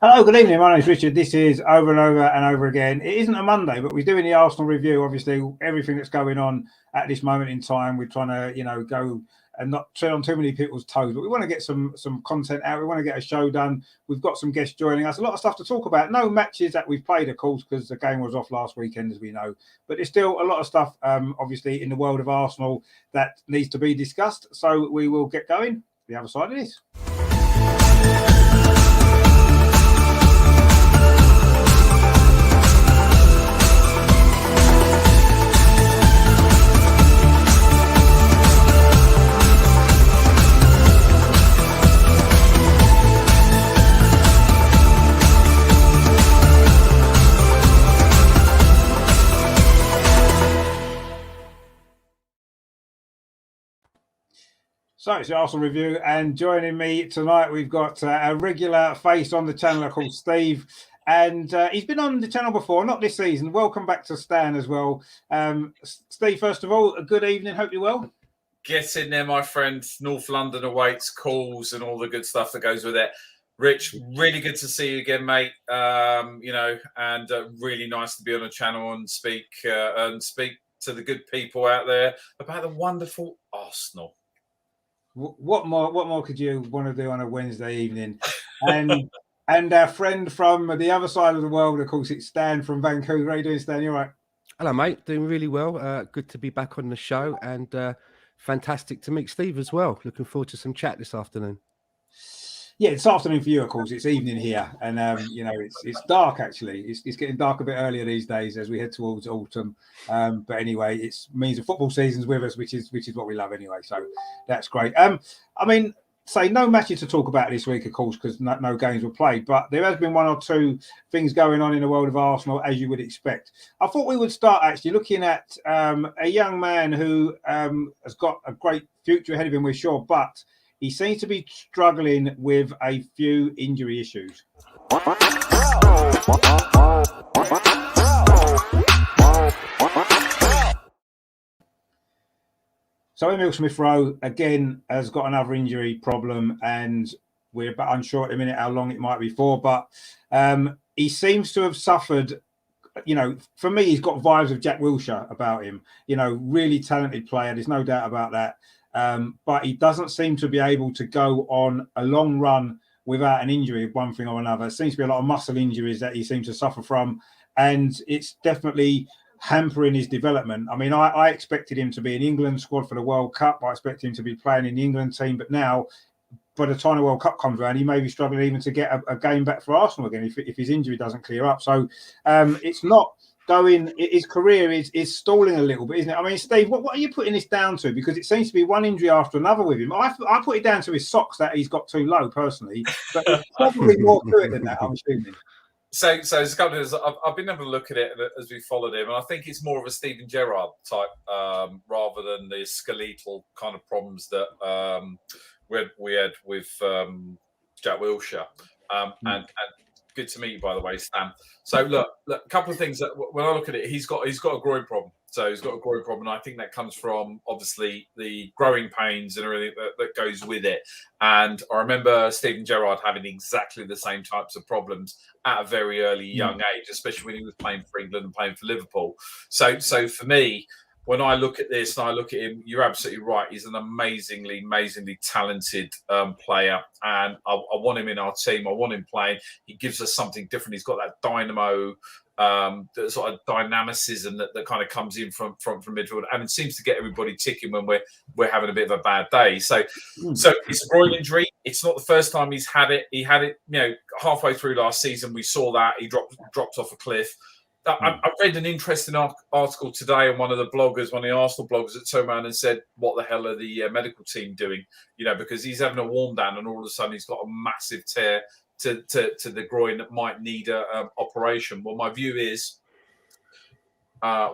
Hello, good evening. My name's Richard. This is Over and Over and Over Again. It isn't a Monday, but we're doing the Arsenal review. Obviously, everything that's going on at this moment in time, we're trying to, go and not tread on too many people's toes. But we want to get some content out. We want to get a show done. We've got some guests joining us. A lot of stuff to talk about. No matches that we've played, of course, because the game was off last weekend, as we know. But there's still a lot of stuff, obviously, in the world of Arsenal that needs to be discussed. So we will get going. The other side of this. So it's the Arsenal review, and joining me tonight we've got a regular face on the channel called Steve, and he's been on the channel before, not this season. Welcome back to Stan as well. Steve, first of all, a good evening. Hope you're well. Get in there, my friend. North London awaits, calls, and all the good stuff that goes with it. Rich, really good to see you again, mate. And really nice to be on a channel and speak to the good people out there about the wonderful Arsenal. What more could you want to do on a Wednesday evening? And our friend from the other side of the world, of course, it's Stan from Vancouver. How you doing, Stan? You all right? Hello, mate. Doing really well. Good to be back on the show, and fantastic to meet Steve as well. Looking forward to some chat this afternoon. Yeah, it's afternoon for you, of course. It's evening here, and it's dark actually. It's getting dark a bit earlier these days as we head towards autumn. But anyway, it means the football season's with us, which is what we love anyway. So that's great. No matches to talk about this week, of course, because no games were played. But there has been one or two things going on in the world of Arsenal, as you would expect. I thought we would start actually looking at a young man who has got a great future ahead of him, we're sure, but he seems to be struggling with a few injury issues. So Emil Smith-Rowe, again, has got another injury problem, and we're a bit unsure at the minute how long it might be for, but he seems to have suffered, for me, he's got vibes of Jack Wilshere about him. Really talented player, there's no doubt about that. But he doesn't seem to be able to go on a long run without an injury of one thing or another. It seems to be a lot of muscle injuries that he seems to suffer from, and it's definitely hampering his development. I mean, I expected him to be in England squad for the World Cup. I expected him to be playing in the England team, but now, by the time the World Cup comes around, he may be struggling even to get a game back for Arsenal again if his injury doesn't clear up. So it's not going, his career is stalling a little bit, isn't it? I mean, Steve, what are you putting this down to? Because it seems to be one injury after another with him. I put it down to his socks that he's got too low, personally, but there's probably more to it than that, I'm assuming. So there's a couple of things. I've been having a look at it as we followed him, and I think it's more of a Steven Gerrard type rather than the skeletal kind of problems that we had with Jack Wilshere. And good to meet you, by the way, Stan. So look, a couple of things that when I look at it, he's got a groin problem. So he's got a groin problem, and I think that comes from obviously the growing pains and everything that goes with it. And I remember Steven Gerrard having exactly the same types of problems at a very early young age, especially when he was playing for England and playing for Liverpool. So for me, when I look at this and I look at him, you're absolutely right. He's an amazingly talented player, and I want him in our team. I want him playing. He gives us something different. He's got that dynamo, the sort of dynamicism that kind of comes in from midfield, and it seems to get everybody ticking when we're having a bit of a bad day. So it's a groin injury. It's not the first time he's had it. He had it, halfway through last season. We saw that he dropped off a cliff. I read an interesting article today on one of the Arsenal bloggers that turned around and said, what the hell are the medical team doing? Because he's having a warm down and all of a sudden he's got a massive tear to the groin that might need an operation. Well, my view is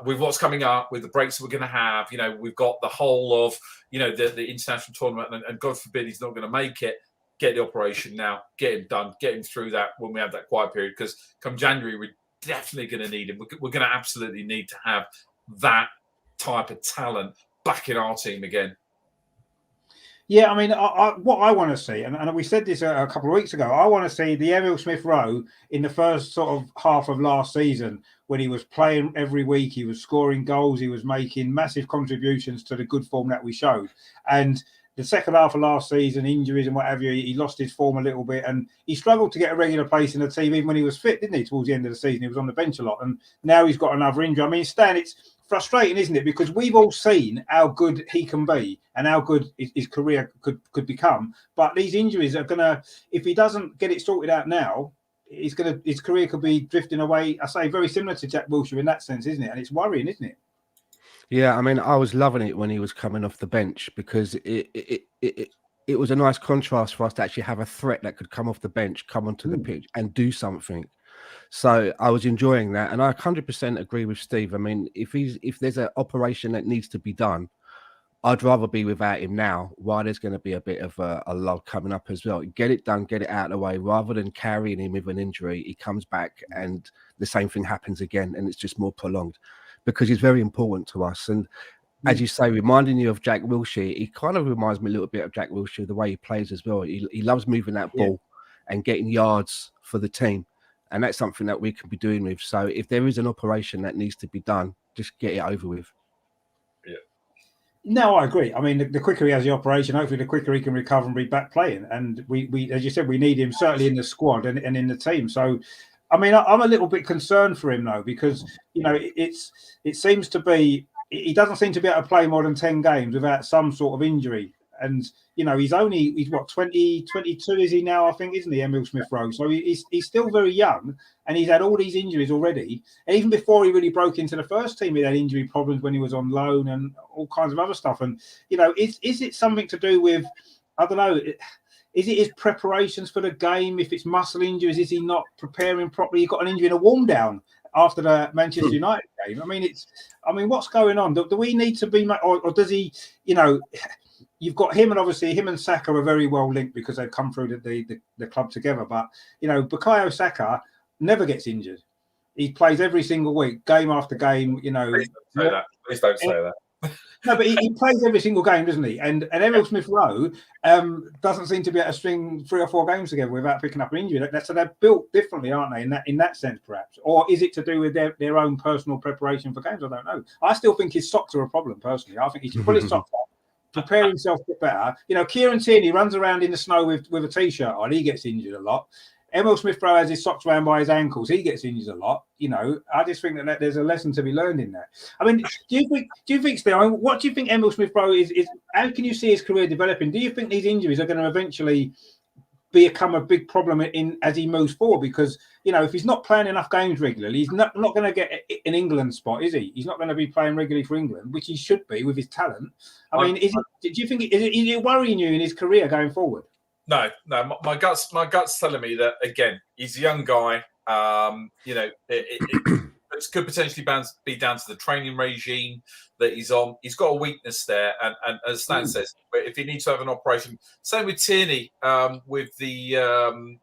with what's coming up, with the breaks that we're going to have, we've got the whole of, the international tournament, and God forbid he's not going to make it. Get the operation now, get him done, get him through that when we have that quiet period, because come January, we're definitely going to need him. We're going to absolutely need to have that type of talent back in our team again. Yeah, I mean, what I want to see, and we said this a couple of weeks ago, I want to see the Emil Smith-Rowe in the first sort of half of last season when he was playing every week, he was scoring goals, he was making massive contributions to the good form that we showed. And the second half of last season, injuries and whatever, he lost his form a little bit, and he struggled to get a regular place in the team even when he was fit, didn't he? Towards the end of the season, he was on the bench a lot, and now he's got another injury. I mean, Stan, it's frustrating, isn't it? Because we've all seen how good he can be and how good his career could become. But these injuries are gonna, if he doesn't get it sorted out now, his career could be drifting away. I say very similar to Jack Wilshere in that sense, isn't it? And it's worrying, isn't it? Yeah, I mean, I was loving it when he was coming off the bench because it was a nice contrast for us to actually have a threat that could come off the bench, come onto the pitch and do something. So I was enjoying that, and I 100% agree with Steve. I mean, if there's an operation that needs to be done, I'd rather be without him now while there's going to be a bit of a lull coming up as well. Get it done, get it out of the way, rather than carrying him with an injury. He comes back and the same thing happens again, and it's just more prolonged because he's very important to us. And as you say, reminding you of Jack Wilshere, he kind of reminds me a little bit of Jack Wilshere, the way he plays as well. He loves moving that ball and getting yards for the team. And that's something that we can be doing with. So if there is an operation that needs to be done, just get it over with. Yeah. No, I agree. I mean, the quicker he has the operation, hopefully the quicker he can recover and be back playing. And we as you said, we need him certainly in the squad and in the team. So, I mean, I'm a little bit concerned for him though, because, you know, it seems to be, he doesn't seem to be able to play more than 10 games without some sort of injury. And, you know, he's what, 22 is he now, I think, isn't he, Emil Smith-Rowe? So he's still very young and he's had all these injuries already. And even before he really broke into the first team, he had injury problems when he was on loan and all kinds of other stuff. And, you know, is it something to do with, I don't know, is it his preparations for the game? If it's muscle injuries, is he not preparing properly? He got an injury in a warm down after the Manchester United game. I mean, what's going on? Do we need to be, or does he, you know, you've got him, and obviously him and Saka are very well linked because they've come through the club together. But, you know, Bukayo Saka never gets injured. He plays every single week, game after game, you know. Please don't say that. No, but he plays every single game, doesn't he? And Emil Smith-Rowe doesn't seem to be able to string 3 or 4 games together without picking up an injury. So they're built differently, aren't they? In that sense, perhaps, or is it to do with their own personal preparation for games? I don't know. I still think his socks are a problem. Personally, I think he should pull his socks off, prepare himself a bit better. You know, Kieran Tierney runs around in the snow with a t-shirt on. He gets injured a lot. Emil Smith-Rowe has his socks around by his ankles. He gets injured a lot. You know, I just think that there's a lesson to be learned in that. I mean, do you think, Steve? I mean, what do you think Emil Smith-Rowe is? How can you see his career developing? Do you think these injuries are going to eventually become a big problem as he moves forward? Because, you know, if he's not playing enough games regularly, he's not going to get an England spot, is he? He's not going to be playing regularly for England, which he should be with his talent. I mean, do you think is it worrying you in his career going forward? No. My gut's telling me that, again, he's a young guy. You know, it could potentially be down to the training regime that he's on. He's got a weakness there, and as Stan says, if he needs to have an operation, same with Tierney with the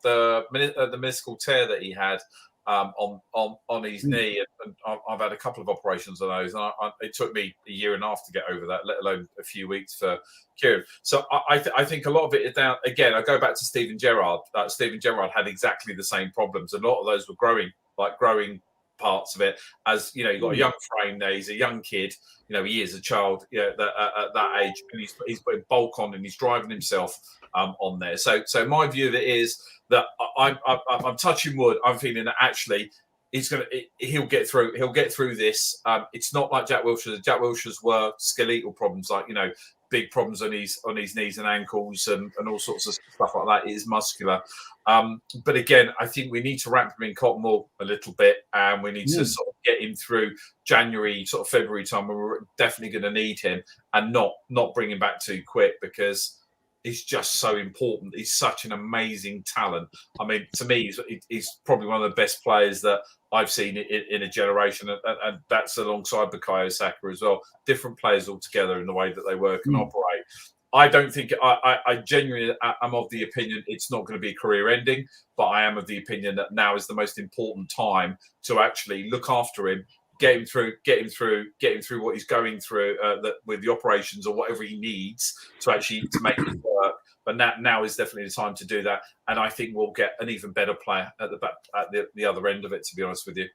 meniscal tear that he had on his knee, and I've had a couple of operations on those, and it took me a year and a half to get over that, let alone a few weeks for Kieran. So I think a lot of it is down. Again, I go back to Steven Gerrard. Steven Gerrard had exactly the same problems, and a lot of those were growing parts of it. As you know, you've got a young frame there. He's a young kid. You know, he is a child. You know, at that age, and he's putting bulk on, and he's driving himself on there. So my view of it is that I'm touching wood. I'm feeling that actually he'll get through. He'll get through this. It's not like Jack Wilshere. Jack Wilshere's were skeletal problems, like, you know, big problems on his knees and ankles and all sorts of stuff like that. It is muscular. But again, I think we need to wrap him in cotton wool a little bit, and we need to sort of get him through January, sort of February time, when we're definitely going to need him, and not bring him back too quick, because he's just so important. He's such an amazing talent. I mean, to me, he's probably one of the best players that I've seen in a generation, and that's alongside Bukayo Saka as well. Different players altogether in the way that they work and operate. I don't think I genuinely am of the opinion it's not going to be career ending, but I am of the opinion that now is the most important time to actually look after him, get him through what he's going through with the operations or whatever he needs to make it work. But now is definitely the time to do that, and I think we'll get an even better player at the back, at the other end of it. To be honest with you,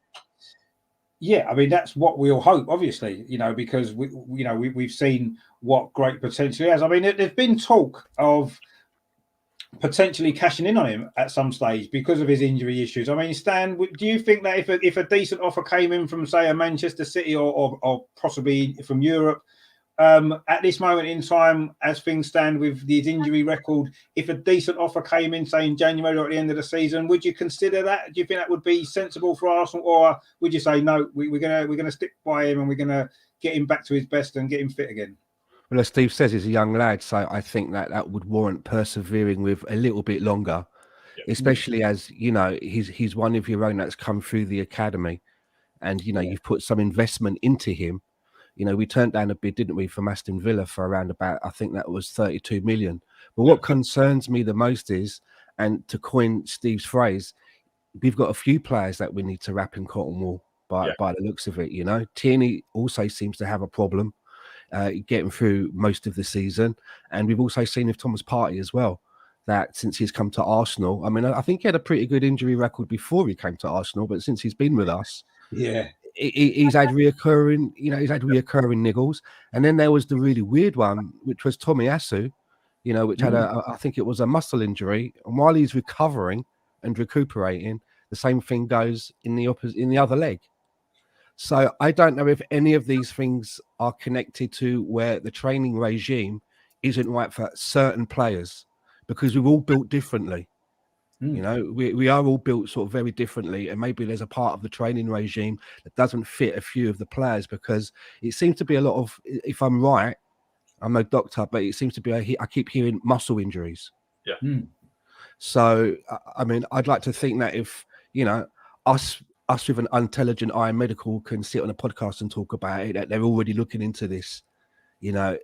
yeah, I mean that's what we all hope, obviously, because we've seen what great potential he has. I mean, there's been talk of potentially cashing in on him at some stage because of his injury issues. I mean, Stan, do you think that if a decent offer came in from, say, a Manchester City or possibly from Europe, at this moment in time, as things stand with his injury record, if a decent offer came in, say in January or at the end of the season, would you consider that? Do you think that would be sensible for Arsenal, or would you say no? We're gonna stick by him and we're gonna get him back to his best and get him fit again? Well, as Steve says, he's a young lad, so I think that would warrant persevering with a little bit longer, especially as he's one of your own that's come through the academy, and you've put some investment into him. We turned down a bid, didn't we, from Aston Villa for around about, I think that was 32 million. But what concerns me the most is, and to coin Steve's phrase, we've got a few players that we need to wrap in cotton wool by the looks of it. Tierney also seems to have a problem getting through most of the season. And we've also seen with Thomas Partey as well, that since he's come to Arsenal, I mean, I think he had a pretty good injury record before he came to Arsenal, but since he's been with us, he's had reoccurring niggles. And then there was the really weird one, which was Tomiyasu, which had I think it was a muscle injury. And while he's recovering and recuperating, the same thing goes in the other leg. So I don't know if any of these things are connected to where the training regime isn't right for certain players, because we're all built differently. We are all built sort of very differently, and maybe there's a part of the training regime that doesn't fit a few of the players, because it seems to be a lot of, if I'm right, I'm no doctor, but it seems to be, I keep hearing muscle injuries. So, I mean, I'd like to think that if, us with an intelligent eye medical can sit on a podcast and talk about it, that they're already looking into this. The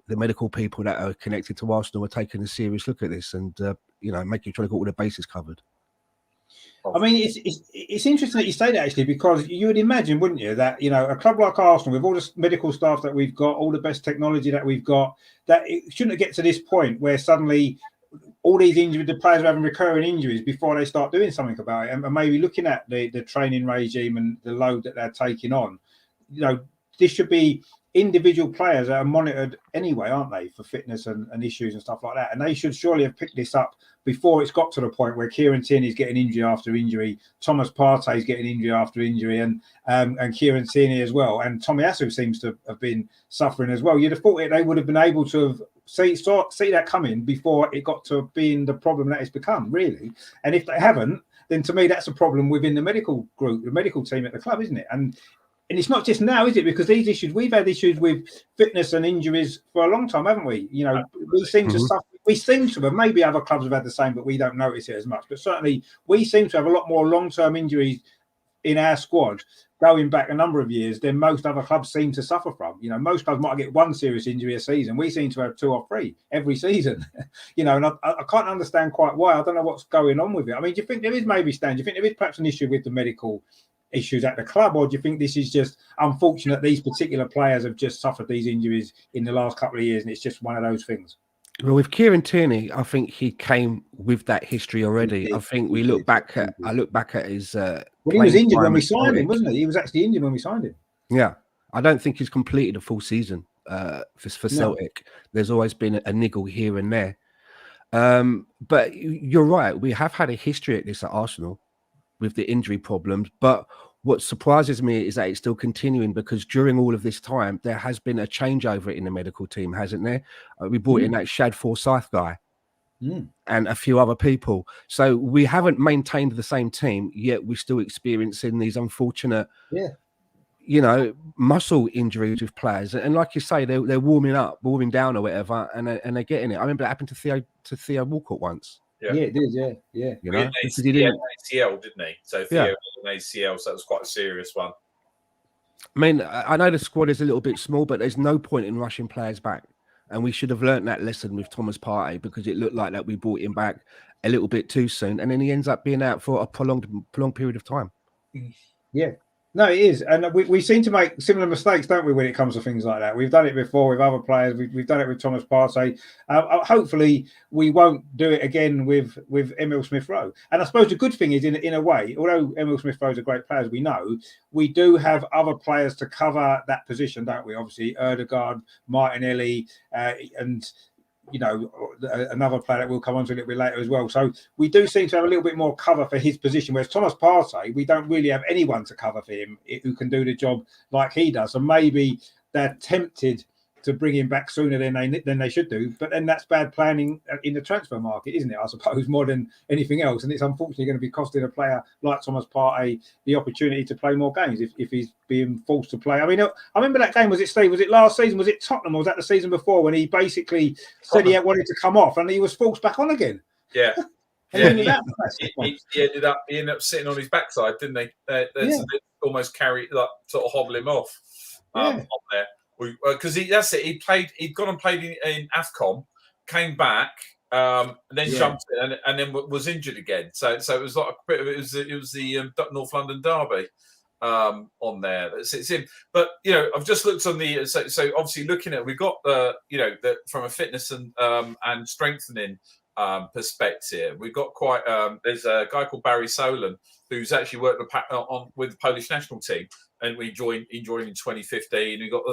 medical people that are connected to Arsenal are taking a serious look at this and, making sure they've got all the bases covered. I mean, it's interesting that you say that, actually, because you would imagine, wouldn't you, that, a club like Arsenal, with all the medical staff that we've got, all the best technology that we've got, that it shouldn't get to this point where suddenly all these the players are having recurring injuries before they start doing something about it, and maybe looking at the training regime and the load that they're taking on. This should be individual players that are monitored anyway, aren't they, for fitness and issues and stuff like that? And they should surely have picked this up before it's got to the point where Kieran Tierney's getting injury after injury, Thomas Partey's getting injury after injury, and Kieran Tierney as well. And Tomiyasu seems to have been suffering as well. You'd have thought they would have been able to have see that coming before it got to being the problem that it's become, really. And if they haven't, then to me that's a problem within the medical group, the medical team at the club, isn't it? And it's not just now, is it? Because these issues, we've had issues with fitness and injuries for a long time, haven't we? We seem to suffer. We seem to have, maybe other clubs have had the same, but we don't notice it as much. But certainly we seem to have a lot more long-term injuries in our squad going back a number of years than most other clubs seem to suffer from. Most clubs might get one serious injury a season. We seem to have 2 or 3 every season. And I can't understand quite why. I don't know what's going on with it. I mean, do you think there is do you think there is perhaps an issue with the medical issues at the club, or do you think this is just unfortunate these particular players have just suffered these injuries in the last couple of years and it's just one of those things? Well, with Kieran Tierney, I think he came with that history already. I think I look back at his well, he was injured when we signed him, wasn't he? He was actually injured when we signed him. Yeah, I don't think he's completed a full season for Celtic. There's always been a niggle here and there, but you're right, we have had a history at this at Arsenal with the injury problems. But what surprises me is that it's still continuing, because during all of this time, there has been a changeover in the medical team, hasn't there? We brought in that Shad Forsyth guy and a few other people. So we haven't maintained the same team, yet we're still experiencing these unfortunate, muscle injuries with players. And like you say, they're warming down or whatever, and they're getting it. I remember that happened to Theo Walcott once. Yeah, it did. Yeah. He had an ACL, didn't he? So Theo had an ACL, so that was quite a serious one. I mean, I know the squad is a little bit small, but there's no point in rushing players back. And we should have learnt that lesson with Thomas Partey, because it looked like that we brought him back a little bit too soon, and then he ends up being out for a prolonged period of time. Yeah. No, it is, and we seem to make similar mistakes, don't we, when it comes to things like that? We've done it before with other players. We've done it with Thomas Partey. Hopefully, we won't do it again with Emil Smith-Rowe. And I suppose the good thing is, in a way, although Emil Smith-Rowe is a great player, as we know, we do have other players to cover that position, don't we? Obviously, Ødegaard, Martinelli, and another player that we'll come on to a little bit later as well. So we do seem to have a little bit more cover for his position, whereas Thomas Partey, we don't really have anyone to cover for him who can do the job like he does. So maybe they're tempted to bring him back sooner than they should do. But then that's bad planning in the transfer market, isn't it? I suppose more than anything else. And it's unfortunately going to be costing a player like Thomas Partey the opportunity to play more games if he's being forced to play. I mean, I remember that game. Was it, Steve? Was it last season? Was it Tottenham? Or was that the season before when he basically said he wanted to come off and he was forced back on again? Yeah. He ended up sitting on his backside, didn't they? They almost carry, like, sort of hobble him off on there. Because he'd gone and played in AFCON, came back, and then jumped in and then was injured again. So it was like it was the North London derby on there. It's him. But I've just looked on the so obviously looking at, we've got the from a fitness and strengthening perspective, we've got quite there's a guy called Barry Solon who's actually worked with the Polish national team, and he joined in 2015. We've got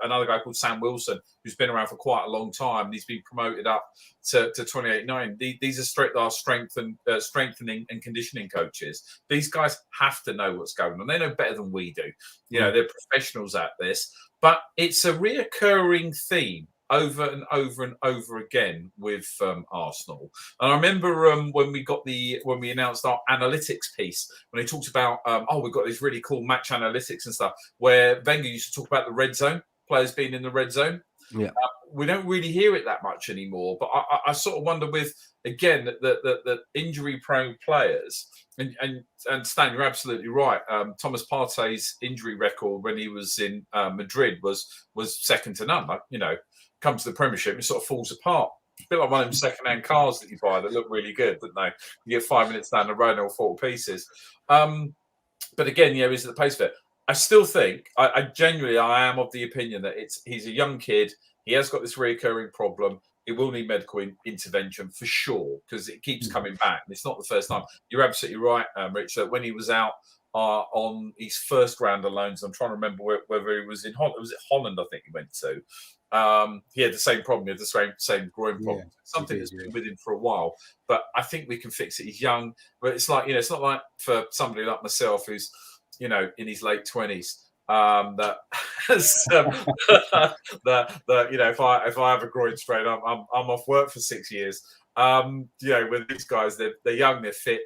another guy called Sam Wilson who's been around for quite a long time, and he's been promoted up to 28-9. These are strengthening and conditioning coaches. These guys have to know what's going on. They know better than we do. They're professionals at this, but it's a reoccurring theme over and over and over again with Arsenal. And I remember when we announced our analytics piece, when he talked about we've got these really cool match analytics and stuff, where Wenger used to talk about the red zone, players being in the red zone. Yeah, we don't really hear it that much anymore. But I sort of wonder with, again, the injury-prone players. And Stan, you're absolutely right. Thomas Partey's injury record when he was in Madrid was second to none. Comes to the Premiership, it sort of falls apart. A bit like one of them second-hand cars that you buy that look really good, don't they? You get 5 minutes down the road and they'll fall to pieces. But again, is it the pace of it? I still think, I genuinely am of the opinion that he's a young kid. He has got this recurring problem. It will need medical intervention for sure, because it keeps coming back. And it's not the first time. You're absolutely right, Rich, that when he was out on his first round of loans, I'm trying to remember whether he was in Holland. Was it Holland, I think he went to? He had the same problem. He had the same groin problem. Something that's been with him for a while. But I think we can fix it. He's young. But it's like, it's not like for somebody like myself who's, in his late 20s. That if I have a groin strain, I'm off work for 6 years. With these guys, they're young, they're fit,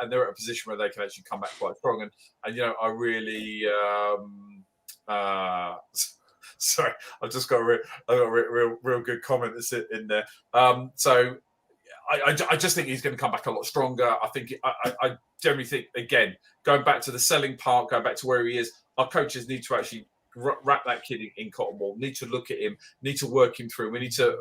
and they're at a position where they can actually come back quite strong. And I really sorry, I've just got a real good comment that's in there. So I just think he's going to come back a lot stronger. I think I generally think, again, going back to the selling part, going back to where he is, our coaches need to actually wrap that kid in cotton wool, need to look at him, need to work him through. We need to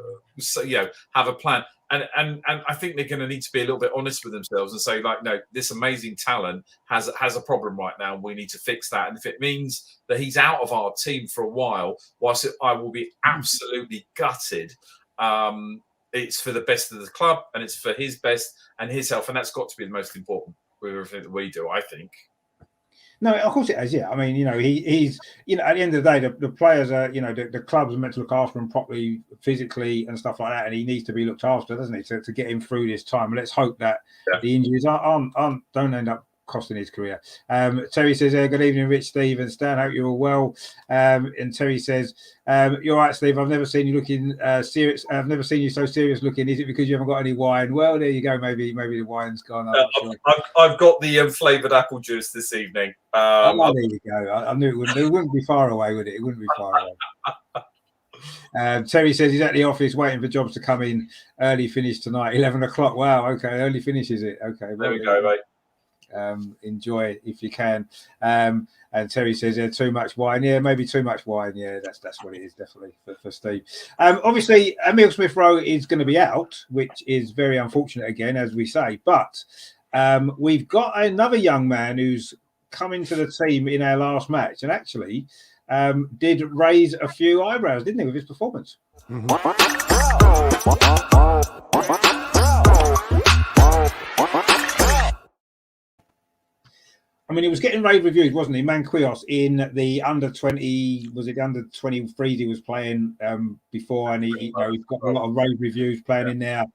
have a plan. And I think they're going to need to be a little bit honest with themselves and say, like, no, this amazing talent has a problem right now, and we need to fix that. And if it means that he's out of our team for a while, whilst I will be absolutely gutted, it's for the best of the club, and it's for his best and his health, and that's got to be the most important with everything that we do, I think. No, of course it has. Yeah, I mean, he's at the end of the day, the players are, the clubs are meant to look after him properly, physically and stuff like that, and he needs to be looked after, doesn't he, to get him through this time. Let's hope that the injuries don't end up costing his career. Terry says, good evening, Rich, Steve and Stan. Hope you're all well. And Terry says, you're right, Steve. I've never seen you looking serious. I've never seen you so serious looking. Is it because you haven't got any wine? Well, there you go. Maybe the wine's gone. I've got the flavoured apple juice this evening. There you go. I knew it wouldn't be far away, would it? It wouldn't be far away. Terry says he's at the office waiting for jobs to come in. Early finish tonight, 11 o'clock. Wow. Okay. Early finish, is it? Okay. There we go, mate. Enjoy it if you can. And Terry says there's too much wine. Yeah, maybe too much wine. Yeah, that's what it is, definitely for Steve. Obviously, Emil Smith-Rowe is going to be out, which is very unfortunate again, as we say. But we've got another young man who's come into the team in our last match and actually did raise a few eyebrows, didn't he, with his performance? I mean, he was getting rave reviews, wasn't he? Manquihos in the under 20, was it the under 23s he was playing before? And he's got a lot of rave reviews playing in there.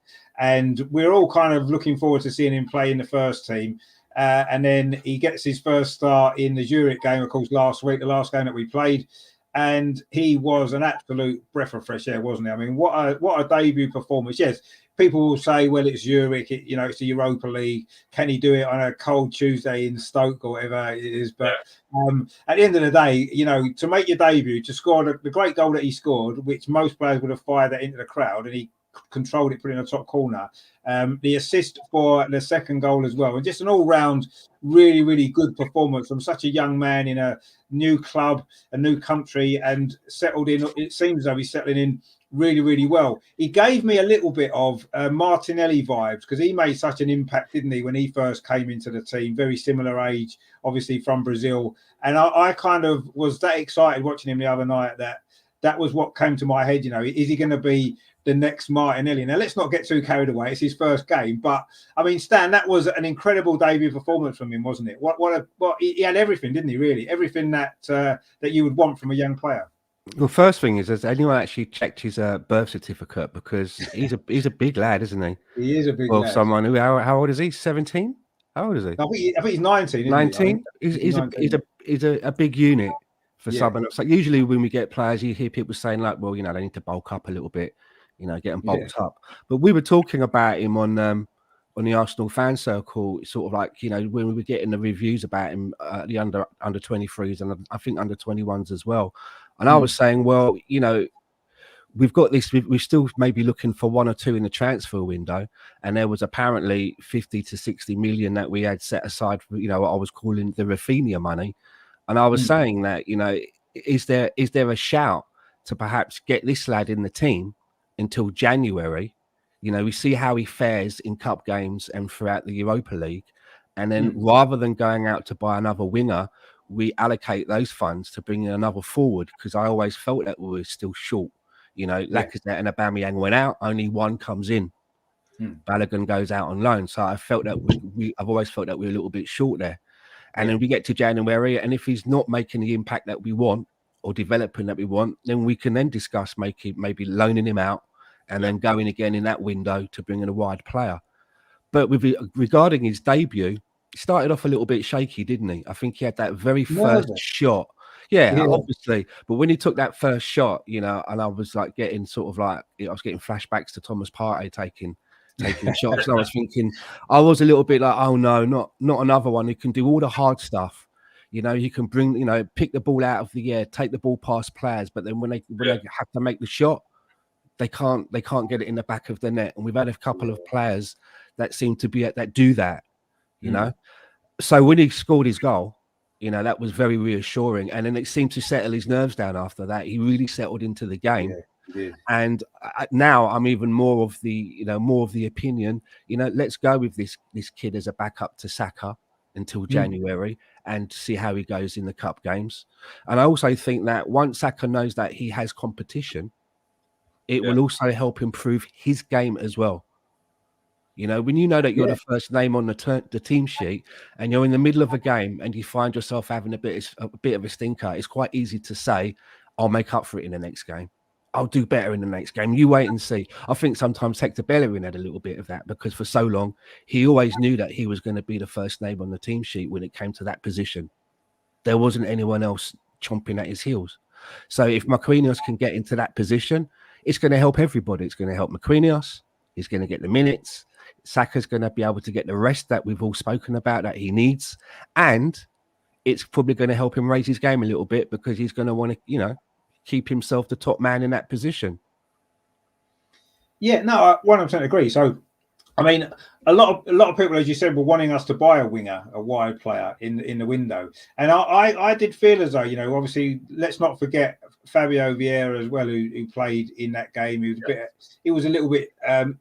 And we're all kind of looking forward to seeing him play in the first team. And then he gets his first start in the Zurich game, of course, last week, the last game that we played. And he was an absolute breath of fresh air, wasn't he? I mean, what a debut performance. Yes, people will say, well, it's Zurich, it's the Europa League. Can he do it on a cold Tuesday in Stoke or whatever it is? But at the end of the day, to make your debut, to score the great goal that he scored, which most players would have fired that into the crowd, and he controlled it, put it in the top corner. The assist for the second goal as well. And just an all-round, really, really good performance from such a young man in a new club, a new country, and settled in. It seems as though he's settling in really, really well. He gave me a little bit of Martinelli vibes because he made such an impact, didn't he, when he first came into the team? Very similar age, obviously from Brazil. And I kind of was that excited watching him the other night that was what came to my head. Is he going to be the next Martinelli? Now, let's not get too carried away. It's his first game. But, I mean, Stan, that was an incredible debut performance from him, wasn't it? He had everything, didn't he, really? Everything that you would want from a young player. Well, first thing is, has anyone actually checked his birth certificate? Because he's a big lad, isn't he? He is a big lad. Someone who, how old is he? 17? How old is he? I think he's 19. 19? He's a big unit for someone else. Like usually when we get players, you hear people saying like, well, they need to bulk up a little bit, get them bulked up. But we were talking about him on the Arsenal fan circle, sort of like, when we were getting the reviews about him, the under 23s and I think under 21s as well. And I was saying, well, we've got this, we're still maybe looking for one or two in the transfer window. And there was apparently 50 to 60 million that we had set aside for, what I was calling the Rafinha money. And I was saying that, is there a shout to perhaps get this lad in the team until January? We see how he fares in cup games and throughout the Europa League. And then rather than going out to buy another winger, we allocate those funds to bring in another forward, because I always felt that we were still short. Lacazette and Aubameyang went out, only one comes in. Balogun goes out on loan. So I felt that I've always felt that we're a little bit short there. And then we get to January, and if he's not making the impact that we want or developing that we want, then we can then discuss maybe loaning him out and then going again in that window to bring in a wide player. But regarding his debut, he started off a little bit shaky, didn't he? I think he had that very first shot. Yeah, obviously. But when he took that first shot, and I was like getting flashbacks to Thomas Partey taking shots. And I was thinking, I was a little bit like, oh no, not another one who can do all the hard stuff. You can bring, pick the ball out of the air, take the ball past players, but then when they have to make the shot, they can't get it in the back of the net. And we've had a couple of players that seem to be that do that, So when he scored his goal, that was very reassuring. And then it seemed to settle his nerves down after that. He really settled into the game. Yeah, and now I'm even more of the opinion, let's go with this kid as a backup to Saka until January and see how he goes in the cup games. And I also think that once Saka knows that he has competition, it will also help improve his game as well. When you know that you're the first name on the team sheet and you're in the middle of a game and you find yourself having a bit of a stinker, it's quite easy to say, I'll make up for it in the next game. I'll do better in the next game. You wait and see. I think sometimes Hector Bellerin had a little bit of that because for so long, he always knew that he was going to be the first name on the team sheet when it came to that position. There wasn't anyone else chomping at his heels. So if Manquihos can get into that position, it's going to help everybody. It's going to help Manquihos. He's going to get the minutes. Saka's going to be able to get the rest that we've all spoken about that he needs. And it's probably going to help him raise his game a little bit because he's going to want to, keep himself the top man in that position. Yeah, no, I 100% agree. So, I mean, a lot of people, as you said, were wanting us to buy a winger, a wide player in the window. And I did feel as though, obviously, let's not forget Fabio Vieira as well, who played in that game. He was a little bit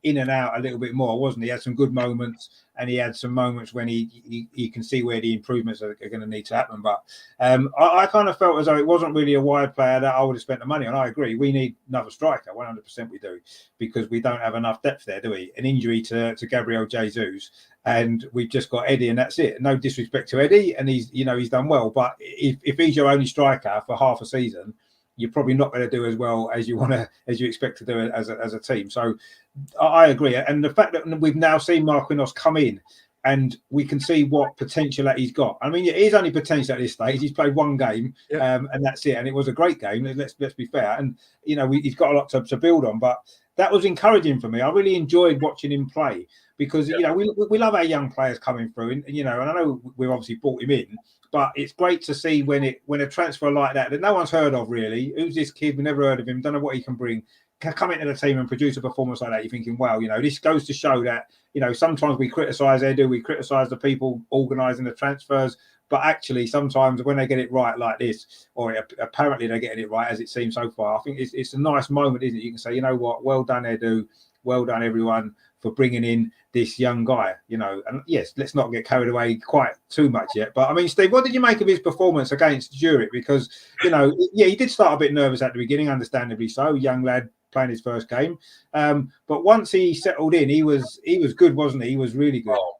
in and out, a little bit more, wasn't he? He had some good moments, and he had some moments when he can see where the improvements are going to need to happen. But I kind of felt as though it wasn't really a wide player that I would have spent the money on. I agree. We need another striker, 100% we do, because we don't have enough depth there, do we? An injury to Gabriel Jesus, and we've just got Eddie, and that's it. No disrespect to Eddie, and he's done well, but if he's your only striker for half a season, you're probably not going to do as well as you expect to do as a team. So I agree, and the fact that we've now seen Manquihos come in, and we can see what potential that he's got. I mean, it is only potential at this stage. He's played one game, and that's it. And it was a great game. Let's be fair. And he's got a lot to build on. But that was encouraging for me. I really enjoyed watching him play because we love our young players coming through, and and I know we've obviously brought him in, but it's great to see when a transfer like that no one's heard of really. Who's this kid? We never heard of him. Don't know what he can bring. Come into the team and produce a performance like that. You're thinking, wow, this goes to show that sometimes we criticise Edu, we criticise the people organising the transfers, but actually sometimes when they get it right like this, or apparently they're getting it right as it seems so far, I think it's a nice moment, isn't it? You can say, you know what, well done Edu, well done everyone for bringing in this young guy, and yes, let's not get carried away quite too much yet. But I mean, Steve, what did you make of his performance against Zurich? Because, he did start a bit nervous at the beginning, understandably so, young lad playing his first game. But once he settled in, he was good, wasn't he? He was really good. Oh,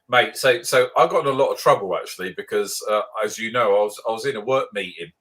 mate, so I got in a lot of trouble actually because, as you know, I was in a work meeting.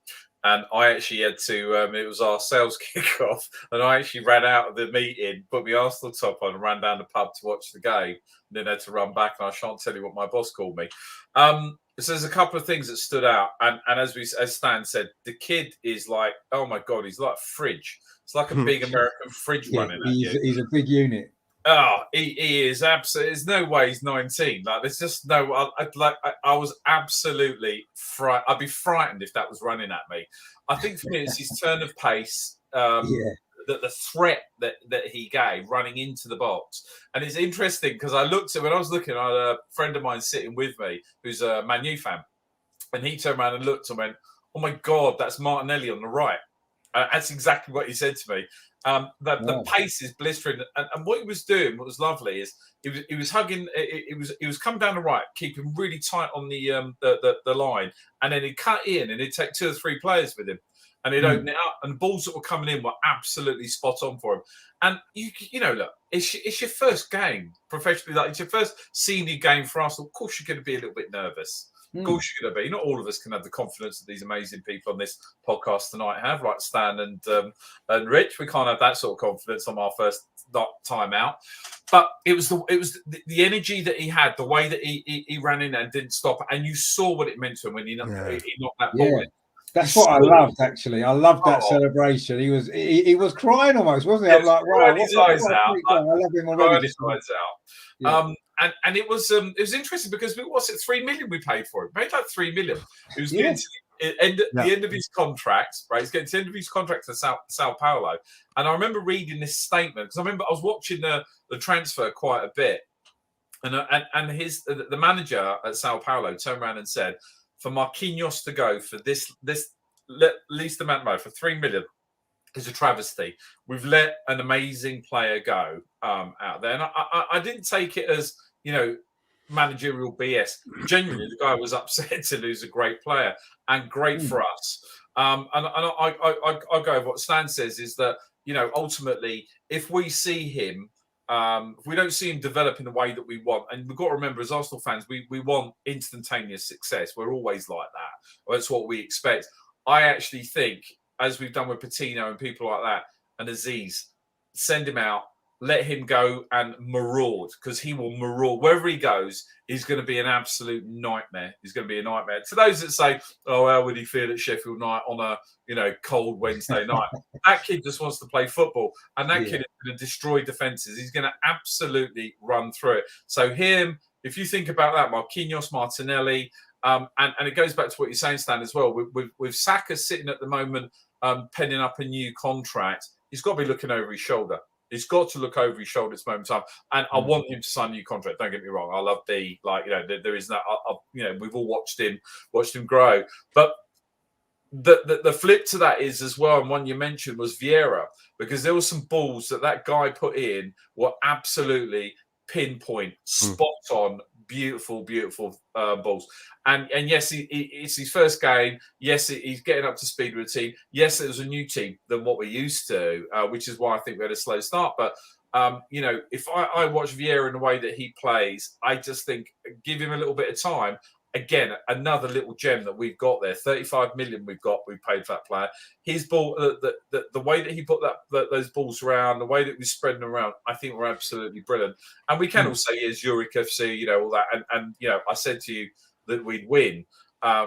And I actually had to, it was our sales kickoff, and I actually ran out of the meeting, put my Arsenal top on, and ran down the pub to watch the game, and then had to run back, and I shan't tell you what my boss called me. So there's a couple of things that stood out, and as Stan said, the kid is like, oh my God, he's like a fridge. It's like a big American fridge running at you. He's a big unit. Oh, he is absolutely. There's no way he's 19. Like, there's just no. I was absolutely frightened. I'd be frightened if that was running at me. I think for me, it's his turn of pace. The threat that he gave running into the box, and it's interesting because when I was looking, I had a friend of mine sitting with me who's a Man U fan, and he turned around and looked and went, "Oh my God, that's Martinelli on the right." That's exactly what he said to me. The pace is blistering, and what he was doing, what was lovely, is he was hugging. He was coming down the right, keeping really tight on the line, and then he'd cut in and he'd take 2 or 3 players with him, and he'd open it up, and the balls that were coming in were absolutely spot on for him. And look, it's your first game professionally, like it's your first senior game for Arsenal. Of course, you're going to be a little bit nervous. Of course you're going to be. Not all of us can have the confidence that these amazing people on this podcast tonight have, like Stan and Rich. We can't have that sort of confidence on our first time out. But it was the energy that he had, the way that he ran in and didn't stop, and you saw what it meant to him when he knocked that ball in. That's what I loved, actually. I loved that celebration. He was crying almost, wasn't he? I'm like, wow, his eyes out. I love him already. His eyes out. And it was interesting because what's it? 3 million we paid for it. Paid like 3 million. It was getting to the end of his contract, right? He's getting to the end of his contract for Sao Paulo. And I remember reading this statement because I was watching the transfer quite a bit, and the manager at Sao Paulo turned around and said, for Marquinhos to go for this least amount of money, for 3 million, is a travesty. We've let an amazing player go out there. And I didn't take it as, managerial BS. Genuinely, the guy was upset to lose a great player and great for us. And I go with what Stan says is that, ultimately, if we see him, if we don't see him develop in the way that we want, and we've got to remember as Arsenal fans, we want instantaneous success. We're always like that. That's what we expect. I actually think, as we've done with Patino and people like that, and Aziz, send him out, let him go and maraud, because he will maraud. Wherever he goes, he's going to be an absolute nightmare. He's going to be a nightmare. To those that say, oh, how would he feel at Sheffield night on a cold Wednesday night? That kid just wants to play football, and that kid is going to destroy defences. He's going to absolutely run through it. So him, if you think about that, Marquinhos, Martinelli, and it goes back to what you're saying, Stan, as well. With Saka sitting at the moment, penning up a new contract, he's got to be looking over his shoulder. He's got to look over his shoulder at this moment in time. And I want him to sign a new contract. Don't get me wrong. I love there is that, we've all watched him grow. But the flip to that is as well, and one you mentioned was Vieira, because there were some balls that guy put in were absolutely pinpoint, spot on, beautiful balls. And yes, it's his first game. Yes, he's getting up to speed with the team. Yes, it was a new team than what we're used to, which is why I think we had a slow start. But if I watch Vieira in the way that he plays, I just think give him a little bit of time. Again, another little gem that we've got there. 35 million we paid for that player. His ball, the way that he put those balls around, the way that we spread them around, I think were absolutely brilliant. And we can all say, yes, Zurich FC, all that. And I said to you that we'd win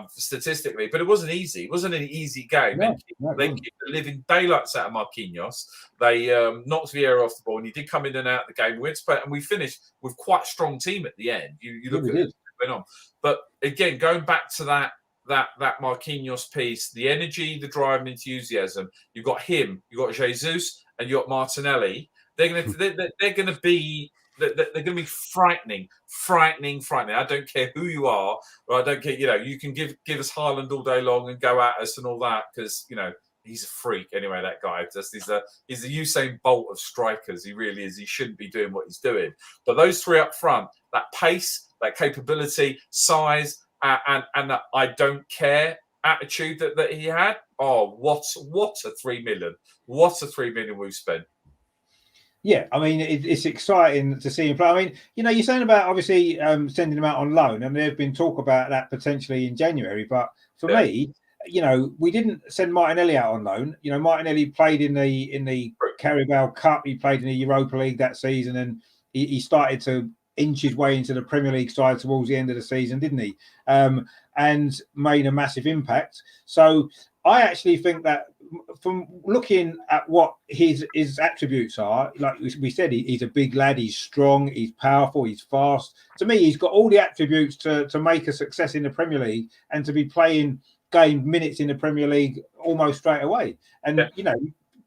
statistically, but it wasn't easy. It wasn't an easy game. They kept the living daylights out of Marquinhos. They knocked Vieira off the ball, and he did come in and out of the game. We went to play, and we finished with quite a strong team at the end. You look at it. On. But again, going back to that Marquinhos piece, the energy, the drive and enthusiasm, you've got him, you've got Jesus, and you've got Martinelli. They're gonna be frightening. I don't care who you are, or I don't care. You can give us Haaland all day long and go at us and all that, because he's a freak anyway. That guy, he's the Usain Bolt of strikers. He really is. He shouldn't be doing what he's doing. But those three up front, that pace, that capability, size, and that I don't care attitude that he had. Oh, what a 3 million! What a 3 million we've spent. Yeah, I mean, it's exciting to see him play. I mean, you're saying about obviously sending him out on loan, and there's been talk about that potentially in January. But for me, we didn't send Martinelli out on loan. Martinelli played in the Carabao Cup. He played in the Europa League that season, and he started to inch his way into the Premier League side towards the end of the season, didn't he? And made a massive impact. So I actually think that from looking at what his attributes are, like we said, he's a big lad, he's strong, he's powerful, he's fast. To me, he's got all the attributes to make a success in the Premier League and to be playing game minutes in the Premier League almost straight away. And,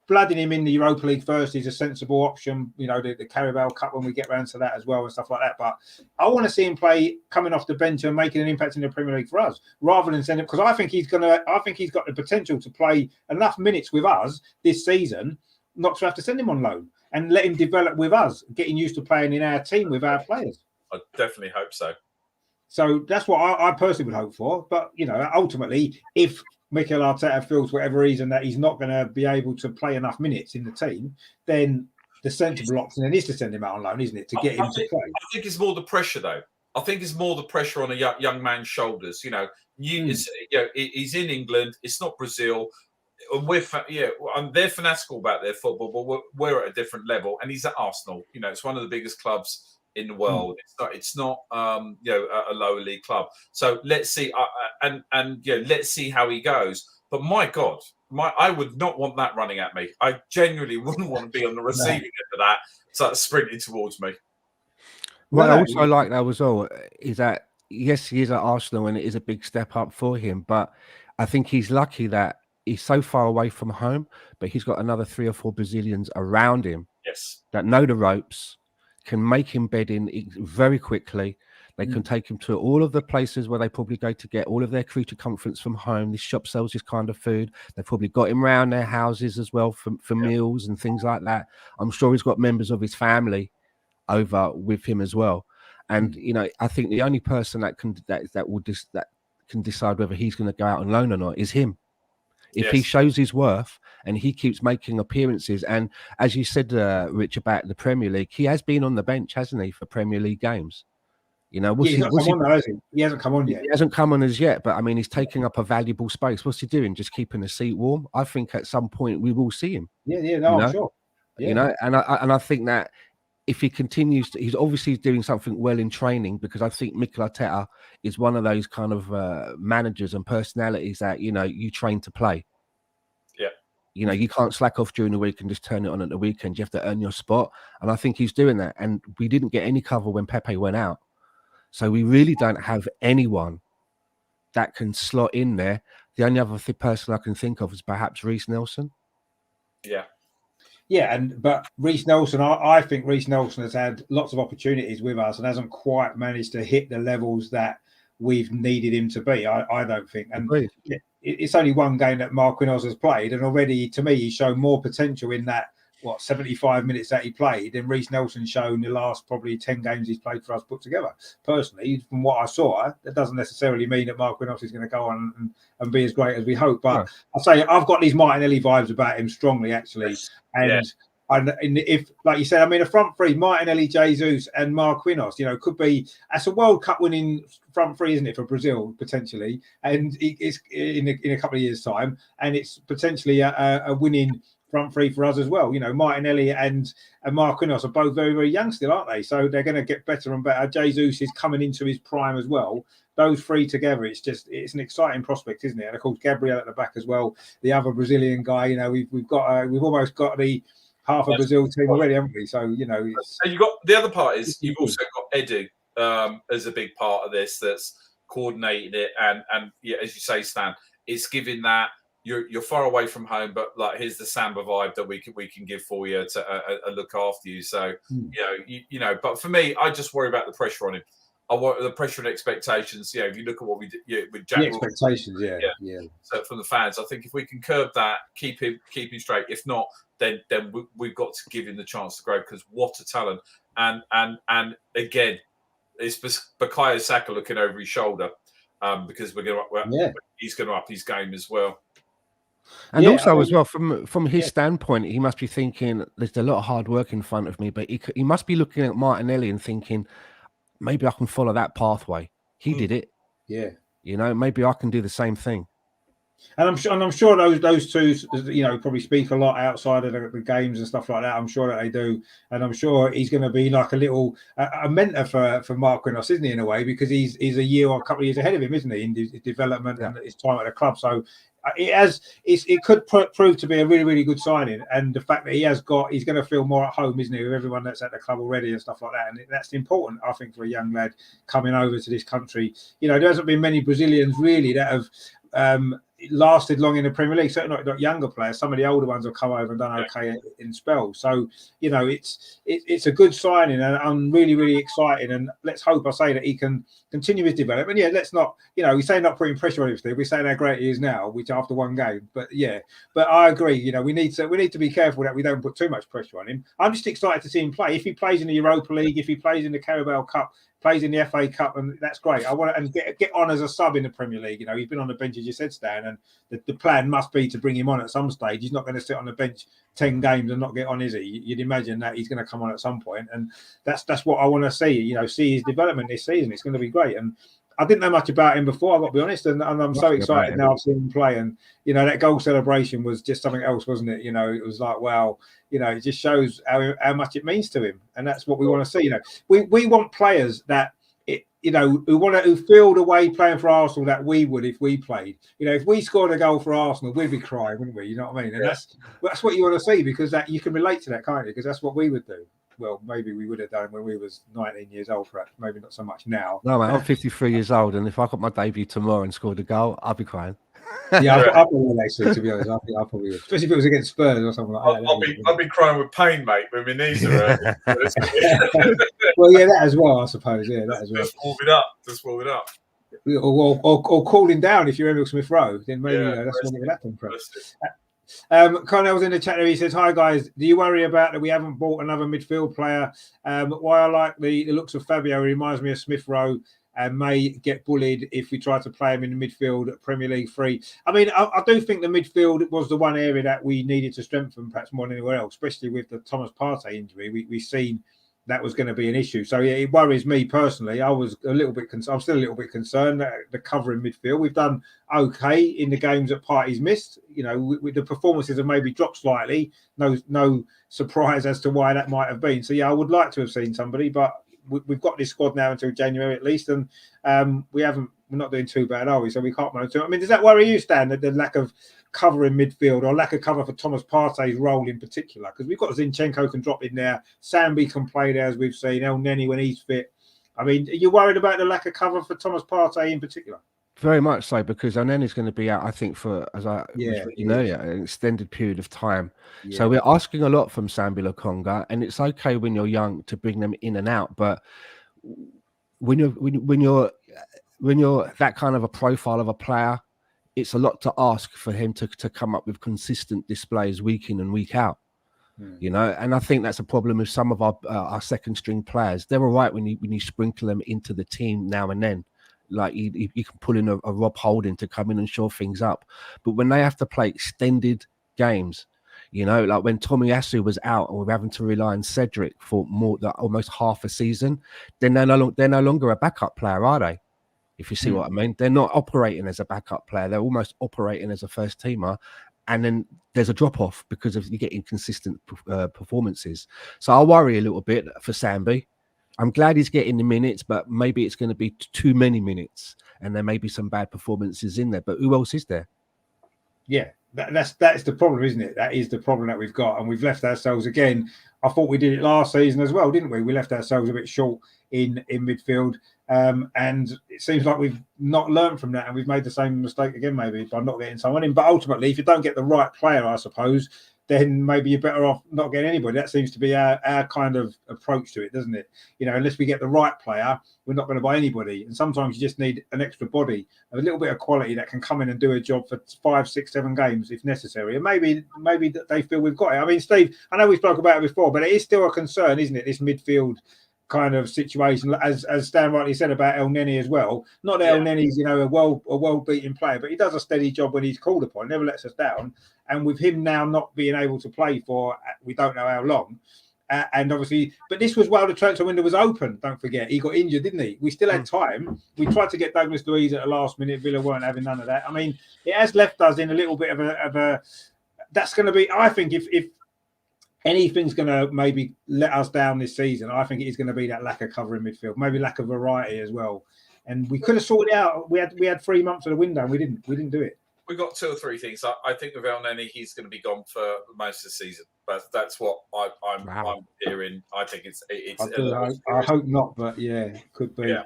blooding him in the Europa League first is a sensible option. The Carabao Cup when we get around to that as well and stuff like that. But I want to see him play coming off the bench and making an impact in the Premier League for us, rather than send him, because I think he's got the potential to play enough minutes with us this season, not to have to send him on loan and let him develop with us, getting used to playing in our team with our players. I definitely hope so. So that's what I personally would hope for. But ultimately, if Mikel Arteta feels for whatever reason that he's not going to be able to play enough minutes in the team, then the sensible option then is to send him out on loan, isn't it, to get him to play? I think it's more the pressure, though. I think it's more the pressure on a young man's shoulders. He's in England. It's not Brazil. And they're fanatical about their football, but we're at a different level. And he's at Arsenal. It's one of the biggest clubs in the world. It's not a lower league club. So let's see, let's see how he goes. But my God, I would not want that running at me. I genuinely wouldn't want to be on the receiving end of that, so sprinting towards me. Well, I also like that as well is that yes, he is at Arsenal and it is a big step up for him, but I think he's lucky that he's so far away from home, but he's got another 3 or 4 Brazilians around him, that know the ropes, can make him bed in very quickly. They can take him to all of the places where they probably go to get all of their creature comforts from home. This shop sells this kind of food. They've probably got him around their houses as well for meals and things like that. I'm sure he's got members of his family over with him as well. And I think the only person that can decide whether he's going to go out on loan or not is him. If he shows his worth and he keeps making appearances, and as you said, Rich, about the Premier League, he has been on the bench, hasn't he, for Premier League games? He hasn't come on yet. He hasn't come on as yet, but I mean, he's taking up a valuable space. What's he doing? Just keeping the seat warm? I think at some point we will see him. I'm sure. And I think that if he continues to, he's obviously doing something well in training, because I think Mikel Arteta is one of those kind of managers and personalities that, you train to play. Yeah. You can't slack off during the week and just turn it on at the weekend. You have to earn your spot. And I think he's doing that. And we didn't get any cover when Pepe went out. So we really don't have anyone that can slot in there. The only other person I can think of is perhaps Reece Nelson. Yeah, but Reece Nelson, I think Reece Nelson has had lots of opportunities with us and hasn't quite managed to hit the levels that we've needed him to be. I don't think. And Agreed. it's only one game that Manquihos has played, and already to me he's shown more potential in that 75 minutes that he played than Reece Nelson's shown the last probably 10 games he's played for us put together. Personally, from what I saw, that doesn't necessarily mean that Manquihos is going to go on and be as great as we hope. But I say I've got these Martinelli vibes about him strongly, actually. And if, like you said, I mean, a front three, Martinelli, Jesus, and Manquihos, could be, that's a World Cup winning front three, isn't it, for Brazil, potentially? And it's in a couple of years' time. And it's potentially a winning front three for us as well. Martinelli and Manquihos are both very, very young still, aren't they? So they're going to get better and better. Jesus is coming into his prime as well. Those three together, it's an exciting prospect, isn't it? And of course, Gabriel at the back as well, the other Brazilian guy. We've almost got the half of Brazil team already, haven't we? So it's... And you got the other part is you've also got Edu as a big part of this that's coordinating it, and yeah, as you say, Stan, it's giving that you're far away from home, but like here's the Samba vibe that we can give for you to look after you. So but for me, I just worry about the pressure on him. I want the pressure and expectations. If you look at what we did with Jack, the expectations, yeah. So from the fans, I think if we can curb that, keep him straight. If not, then we've got to give him the chance to grow, because what a talent! And again, it's Bukayo Saka looking over his shoulder because he's going to up his game as well. And also, as well, from his standpoint, he must be thinking there's a lot of hard work in front of me, but he must be looking at Martinelli and thinking, maybe I can follow that pathway. He did it. Yeah. Maybe I can do the same thing. And I'm sure those two, probably speak a lot outside of the games and stuff like that. I'm sure that they do, and I'm sure he's going to be like a little a mentor for Marquinhos, isn't he, in a way, because he's a year or a couple of years ahead of him, isn't he, in his development and his time at the club. So it could prove to be a really, really good signing, and the fact that he's going to feel more at home, isn't he, with everyone that's at the club already and stuff like that. And that's important, I think, for a young lad coming over to this country. There hasn't been many Brazilians really that have lasted long in the Premier League. Certainly not younger players. Some of the older ones have come over and done okay in spells. So it's a good signing, and I'm really, really excited. And let's hope, I say, that he can continue his development. Yeah, let's not, we say not putting pressure on him, Steve. We're saying how great he is now, which after one game. But I agree. We need to be careful that we don't put too much pressure on him. I'm just excited to see him play. If he plays in the Europa League, if he plays in the Carabao Cup, plays in the FA Cup, and that's great. I want to get on as a sub in the Premier League. He's been on the bench, as you said, Stan, and the plan must be to bring him on at some stage. He's not going to sit on the bench 10 games and not get on, is he? You'd imagine that he's going to come on at some point, and that's what I want to see. See his development this season. It's going to be great. And I didn't know much about him before, I've got to be honest, and I'm so excited now I've seen him play. And that goal celebration was just something else, wasn't it? It was like, wow. It just shows how much it means to him, and that's what we want to see. We want players that who feel the way playing for Arsenal that we would if we played. If we scored a goal for Arsenal, we'd be crying, wouldn't we? You know what I mean? And that's what you want to see, because that you can relate to that, can't you? Because that's what we would do. Well, maybe we would have done when we was 19 years old, perhaps. Maybe not so much now. No, mate, I'm 53 years old, and if I got my debut tomorrow and scored a goal, I'd be crying. Yeah, I probably would, actually, to be honest. I probably would. Especially if it was against Spurs or something like that. I'll be crying with pain, mate, when my knees are hurting. Well, yeah, that as well, I suppose. Yeah, that as well. Just warm it up. Or cooling down if you're Emil Smith Rowe, then maybe that's what would happen. Connell's in the chat there. He says, "Hi guys, do you worry about that we haven't bought another midfield player? Why I like the looks of Fabio, he reminds me of Smith Rowe, and may get bullied if we try to play him in the midfield at Premier League 3. I mean, I do think the midfield was the one area that we needed to strengthen, perhaps more than anywhere else, especially with the Thomas Partey injury. We've seen that was going to be an issue. So yeah, it worries me personally. I'm still a little bit concerned that the cover in midfield. We've done okay in the games that Partey's missed. With the performances have maybe dropped slightly. No surprise as to why that might have been. So yeah, I would like to have seen somebody, but we've got this squad now until January at least, and we're not doing too bad, are we? So we can't monitor. I mean, does that worry you, Stan, that the lack of cover in midfield, or lack of cover for Thomas Partey's role in particular? Because we've got Zinchenko can drop in there, Sambi can play there, as we've seen, El Neni when he's fit. I mean, are you worried about the lack of cover for Thomas Partey in particular? Very much so, because El Neni's going to be out, I think, for, as I earlier, an extended period of time. Yeah. So we're asking a lot from Sambi Lokonga, and it's okay when you're young to bring them in and out, but when you're when you're that kind of a profile of a player, it's a lot to ask for him to come up with consistent displays week in and week out. You know, and I think that's a problem with some of our second string players. They're all right when you sprinkle them into the team now and then. Like you can pull in a Rob Holding to come in and shore things up. But when they have to play extended games, you know, like when Tomiyasu was out and we're having to rely on Cedric for almost half a season, then they're no longer a backup player, are they? If you see what I mean. They're not operating as a backup player. They're almost operating as a first teamer. And then there's a drop-off because of you get inconsistent performances. So I worry a little bit for Sambi. I'm glad he's getting the minutes, but maybe it's going to be too many minutes. And there may be some bad performances in there. But who else is there? Yeah, that's the problem, isn't it? That is the problem that we've got. And we've left ourselves again. I thought we did it last season as well, didn't we? We left ourselves a bit short in midfield. And it seems like we've not learned from that, and we've made the same mistake again, maybe by not getting someone in. But ultimately, if you don't get the right player, I suppose, then maybe you're better off not getting anybody. That seems to be our kind of approach to it, doesn't it? You know, unless we get the right player, we're not going to buy anybody. And sometimes you just need an extra body, a little bit of quality that can come in and do a job for 5, 6, 7 games if necessary. And maybe they feel we've got it. I mean, Steve, I know we spoke about it before, but it is still a concern, isn't it? This midfield kind of situation, as Stan rightly said about El Neni as well. Not that El Neni's, you know, a well beaten player, but he does a steady job when he's called upon, never lets us down. And with him now not being able to play for we don't know how long, and obviously, but this was while the transfer window was open. Don't forget, he got injured, didn't he? We still had time. We tried to get Douglas Luiz at the last minute. Villa weren't having none of that. I mean, it has left us in a little bit of a. That's going to be, I think, if anything's going to maybe let us down this season, I think it is going to be that lack of cover in midfield, maybe lack of variety as well. And we could have sorted it out. We had 3 months of the window, and we didn't do it. We got 2 or 3 things. I think with El Neni, he's going to be gone for most of the season. But that's what I'm hearing. I think it's. I hope not, but yeah, it could be. Yeah.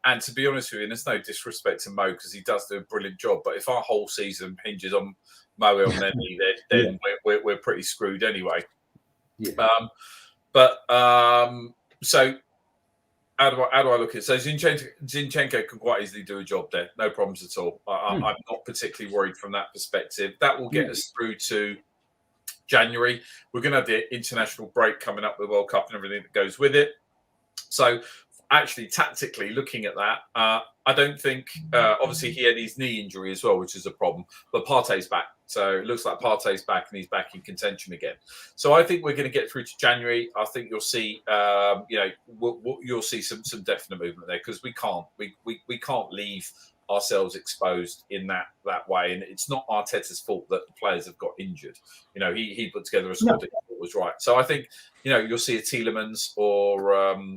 And to be honest with you, and there's no disrespect to Mo because he does do a brilliant job. But if our whole season hinges on Mo El Neni, then we're pretty screwed anyway. Yeah. So how do I look at it? So Zinchenko can quite easily do a job there, no problems at all. I'm not particularly worried from that perspective. That will get us through to January. We're going to have the international break coming up with the World Cup and everything that goes with it. So actually, tactically looking at that, I don't think. Obviously, he had his knee injury as well, which is a problem. But Partey's back, so it looks like Partey's back and he's back in contention again. So I think we're going to get through to January. I think you'll see, you'll see some definite movement there because we can't leave ourselves exposed in that way, and it's not Arteta's fault that the players have got injured. You know, he put together a squad that he thought was right. So I think you'll see a Tielemans or.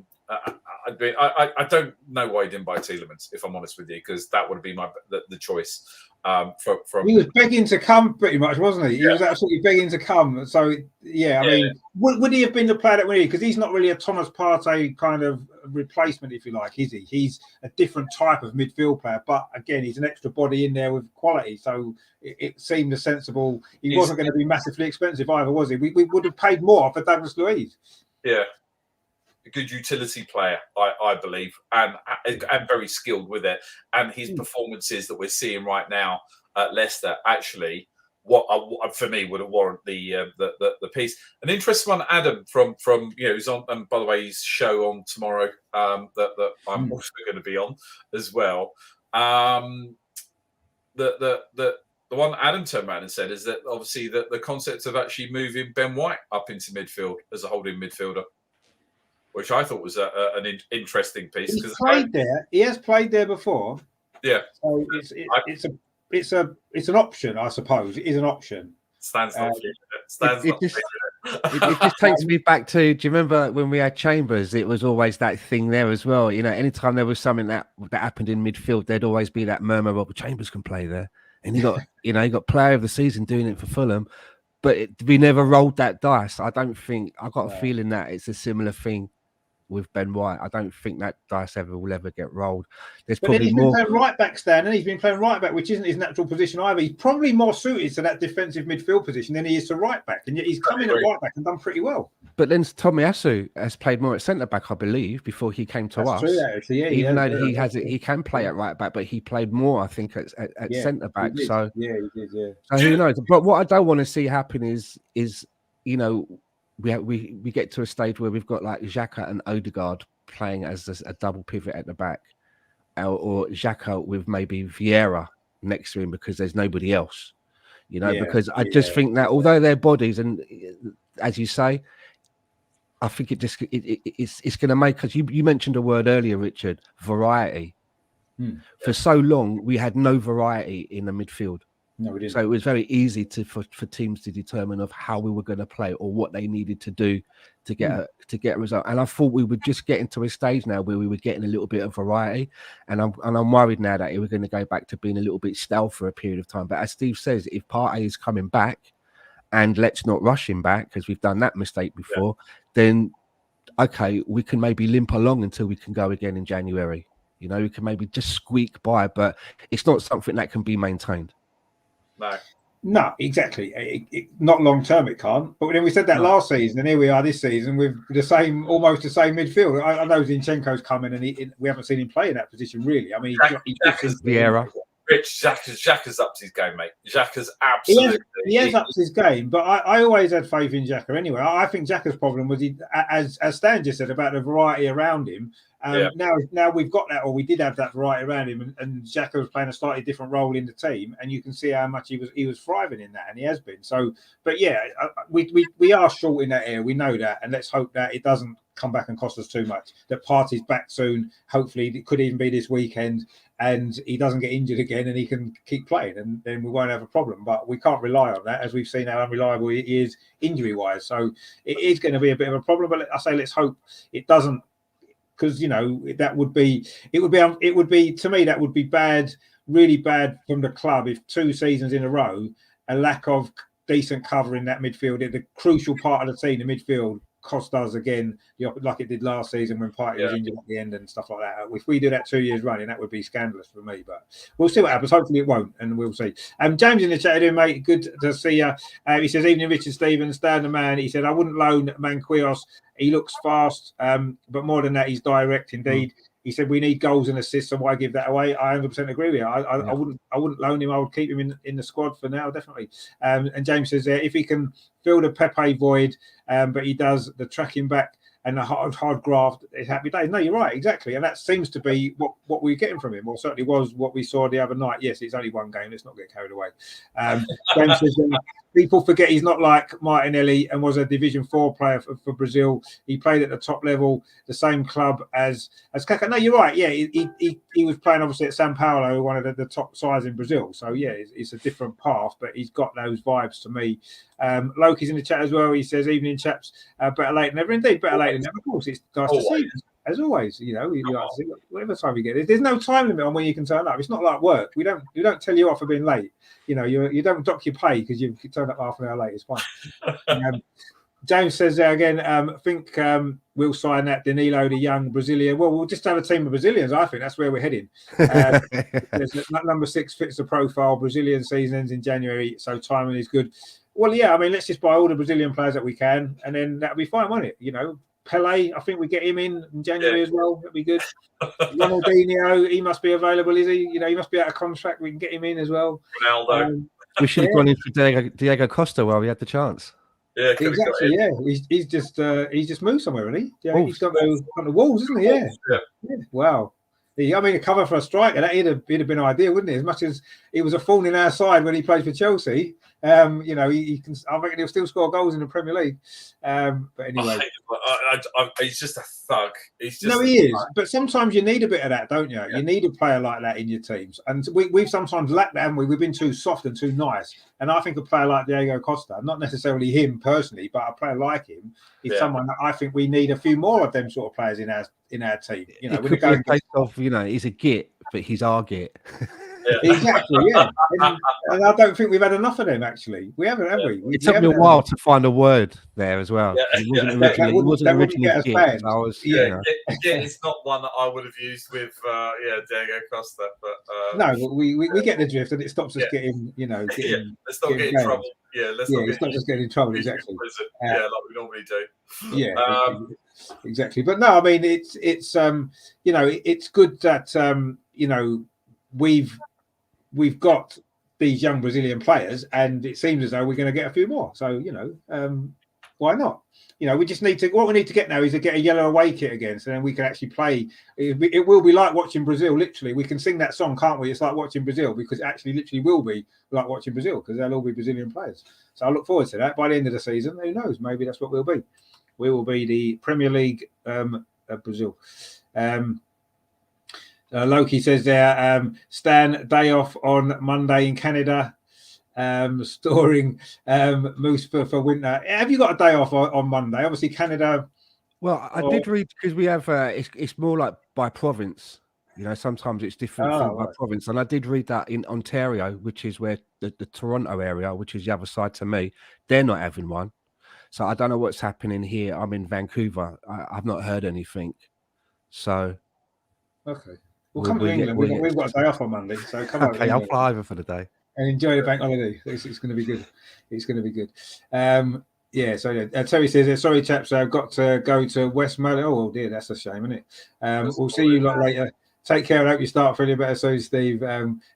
I don't know why he didn't buy Tielemans, if I'm honest with you, because that would have been the choice. From he was begging to come, pretty much, wasn't he? He was absolutely begging to come. So I mean, would he have been the player that we need? Because he's not really a Thomas Partey kind of replacement, if you like, is he? He's a different type of midfield player, but again, he's an extra body in there with quality. So it seemed a sensible. He wasn't going to be massively expensive either, was he? We would have paid more for Douglas Luiz. Yeah. A good utility player, I believe, and very skilled with it. And his performances that we're seeing right now at Leicester, actually, what for me would have warranted the piece. An interesting one, Adam from who's on, and by the way, his show on tomorrow that I'm also going to be on as well. The one Adam turned around and said is that obviously the concept of actually moving Ben White up into midfield as a holding midfielder, which I thought was an interesting piece. He's played there. He has played there before. Yeah. So it's an option, I suppose. It is an option. It just takes me back to. Do you remember when we had Chambers? It was always that thing there as well. You know, anytime there was something that happened in midfield, there'd always be that murmur of Chambers can play there, and he got player of the season doing it for Fulham. But we never rolled that dice. I don't think. I got a feeling that it's a similar thing with Ben White. I don't think that dice will ever get rolled. There's But probably then he's more. been playing right back, Stan, and he's been playing right back, which isn't his natural position either. He's probably more suited to that defensive midfield position than he is to right back, and yet he's come in at right back and done pretty well. But then Tomiyasu has played more at centre back, I believe, before he came to us. True, actually. Yeah, even though he has it, he can play at right back, but he played more, I think, at centre back. So yeah, he did. Yeah. So who knows? But what I don't want to see happen is you know, we get to a stage where we've got like Xhaka and Odegaard playing as a double pivot at the back, or Xhaka with maybe Vieira next to him because there's nobody else. You know, because I just think that although their bodies, and as you say, I think it's going to make us. You mentioned a word earlier, Richard, variety. For so long, we had no variety in the midfield. No, we didn't. So it was very easy for teams to determine of how we were going to play or what they needed to do to get a result. And I thought we would just get into a stage now where we were getting a little bit of variety. And I'm worried now that we're going to go back to being a little bit stale for a period of time. But as Steve says, if Partey is coming back, and let's not rush him back because we've done that mistake before, then okay, we can maybe limp along until we can go again in January. You know, we can maybe just squeak by, but it's not something that can be maintained. No, exactly. Not long term, it can't. But then we said that last season, and here we are this season with almost the same midfield. I know Zinchenko's coming, and we haven't seen him play in that position really. I mean, he's the era. Rich, Xhaka's up to his game, mate. Xhaka's absolutely. He has upped his game, but I always had faith in Xhaka anyway. I think Xhaka's problem was, as Stan just said, about the variety around him. Now we've got that, or we did have that variety around him, and Xhaka was playing a slightly different role in the team, and you can see how much he was thriving in that, and he has been. So, but yeah, we are short in that area. We know that, and let's hope that it doesn't come back and cost us too much. That Partey's back soon. Hopefully, it could even be this weekend, and he doesn't get injured again, and he can keep playing, and then we won't have a problem. But we can't rely on that, as we've seen how unreliable he is injury-wise. So it is going to be a bit of a problem. But I say, let's hope it doesn't. Because that would be to me, that would be bad, really bad from the club if 2 seasons in a row a lack of decent cover in that midfield, the crucial part of the team, the midfield, cost us again, like it did last season when Partey was injured at the end and stuff like that. If we do that 2 years running, that would be scandalous for me. But we'll see what happens. Hopefully it won't, and we'll see. James in the chat, mate, good to see you. He says, evening, Richard Stevens, stand the man. He said, I wouldn't loan Manquihos. He looks fast, but more than that, he's direct indeed. He said we need goals and assists, so why give that away? I 100% agree with you. I wouldn't loan him. I would keep him in the squad for now, definitely. And James says if he can fill the Pepe void, but he does the tracking back and the hard graft, it's happy days. No, you're right, exactly. And that seems to be what we're getting from him, or certainly was what we saw the other night. Yes, it's only one game. Let's not get carried away. James says, people forget he's not like Martinelli and was a Division 4 player for Brazil. He played at the top level, the same club as Kaká. No, you're right. Yeah, he was playing obviously at São Paulo, one of the top sides in Brazil. So yeah, it's a different path, but he's got those vibes to me. Loki's in the chat as well. He says, evening chaps, better late than never. Indeed, better late than never. Of course, it's nice to see. As always, you like to see whatever time you get. There's no time limit on when you can turn up. It's not like work. We don't tell you off for being late. You don't dock your pay because you turned up half an hour late. It's fine. James says there again, I think we'll sign that Danilo, the young Brazilian. Well, we'll just have a team of Brazilians. I think that's where we're heading. Number 6 fits the profile. Brazilian season ends in January, so timing is good. Well, yeah, I mean, let's just buy all the Brazilian players that we can, and then that'll be fine, won't it? Pele, I think we get him in January as well. That'd be good. Ronaldinho, he must be available, is he? He must be out of contract. We can get him in as well. Ronaldo. We should have gone in for Diego Costa while we had the chance. Yeah, exactly. Yeah, he's just moved somewhere, hasn't he? Yeah, he's gone to Wolves, isn't he? Yeah. Wow. A cover for a striker, he'd have been ideal, wouldn't it? As much as he was a thorn in our side when he played for Chelsea, he can. I reckon he'll still score goals in the Premier League. But anyway, he's just a thug. He is. But sometimes you need a bit of that, don't you? Yeah. You need a player like that in your teams, and we've sometimes lacked that, haven't we? We've been too soft and too nice. And I think a player like Diego Costa, not necessarily him personally, but a player like him is someone that I think we need a few more of them sort of players in our team. It could be a case of he's a git, but he's our git. Exactly, yeah. And I don't think we've had enough of them, actually. We haven't, have we? It took me a while to find a word there as well. Yeah. It wasn't originally get us Git, banned. so I was, Git is not one that I would have used with Diego Costa, but no, but we get the drift, and it stops us getting, let's not get in trouble. Yeah, let's not it stops us getting in trouble. Exactly. Like we normally do. Yeah, exactly. But no, I mean, it's it's good that we've got these young Brazilian players, and it seems as though we're going to get a few more. So why not? We just need to. What we need to get now is to get a yellow away kit again, so then we can actually play. It will be like watching Brazil. Literally, we can sing that song, can't we? It's like watching Brazil, because it actually literally will be like watching Brazil, because they'll all be Brazilian players. So I look forward to that. By the end of the season, who knows? Maybe that's what we'll be. We will be the Premier League of Brazil. Loki says there, Stan, day off on Monday in Canada, storing moose for winter. Have you got a day off on Monday? Obviously, Canada. Well, I did read, because we have it's more like by province. Sometimes it's different by province. And I did read that in Ontario, which is where the Toronto area, which is the other side to me, they're not having one. So I don't know what's happening here. I'm in Vancouver. I've not heard anything. So okay. Well, come to England. We've got a day off on Monday, so come over. Okay, I'll fly over for the day and enjoy the bank holiday. It's going to be good. It's going to be good. So Terry says, sorry, chaps, I've got to go to Westmoreland. Oh, dear, that's a shame, isn't it? We'll see you lot later. Take care. I hope you start feeling better soon, Steve.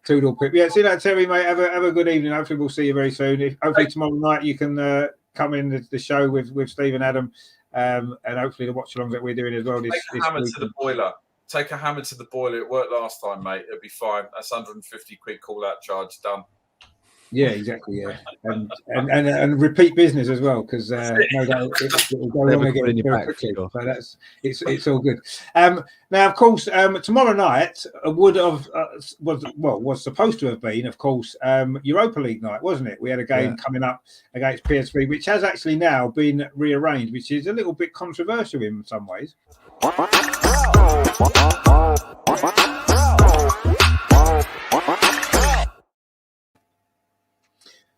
Toodle pip. Yeah, see you later, Terry, mate. Have a good evening. Hopefully, we'll see you very soon. Hopefully, tomorrow night you can come in the show with Steve and Adam, and hopefully the watch alongs that we're doing as well. Take a hammer to the boiler. Take a hammer to the boiler. It worked last time, mate. It'll be fine. That's 150 quid call out charge done. Yeah, exactly. Yeah, and repeat business as well, because no doubt it'll go wrong again very quickly. So that's it's all good. Now, of course, tomorrow night was supposed to have been, of course, Europa League night, wasn't it? We had a game coming up against PSV, which has actually now been rearranged, which is a little bit controversial in some ways.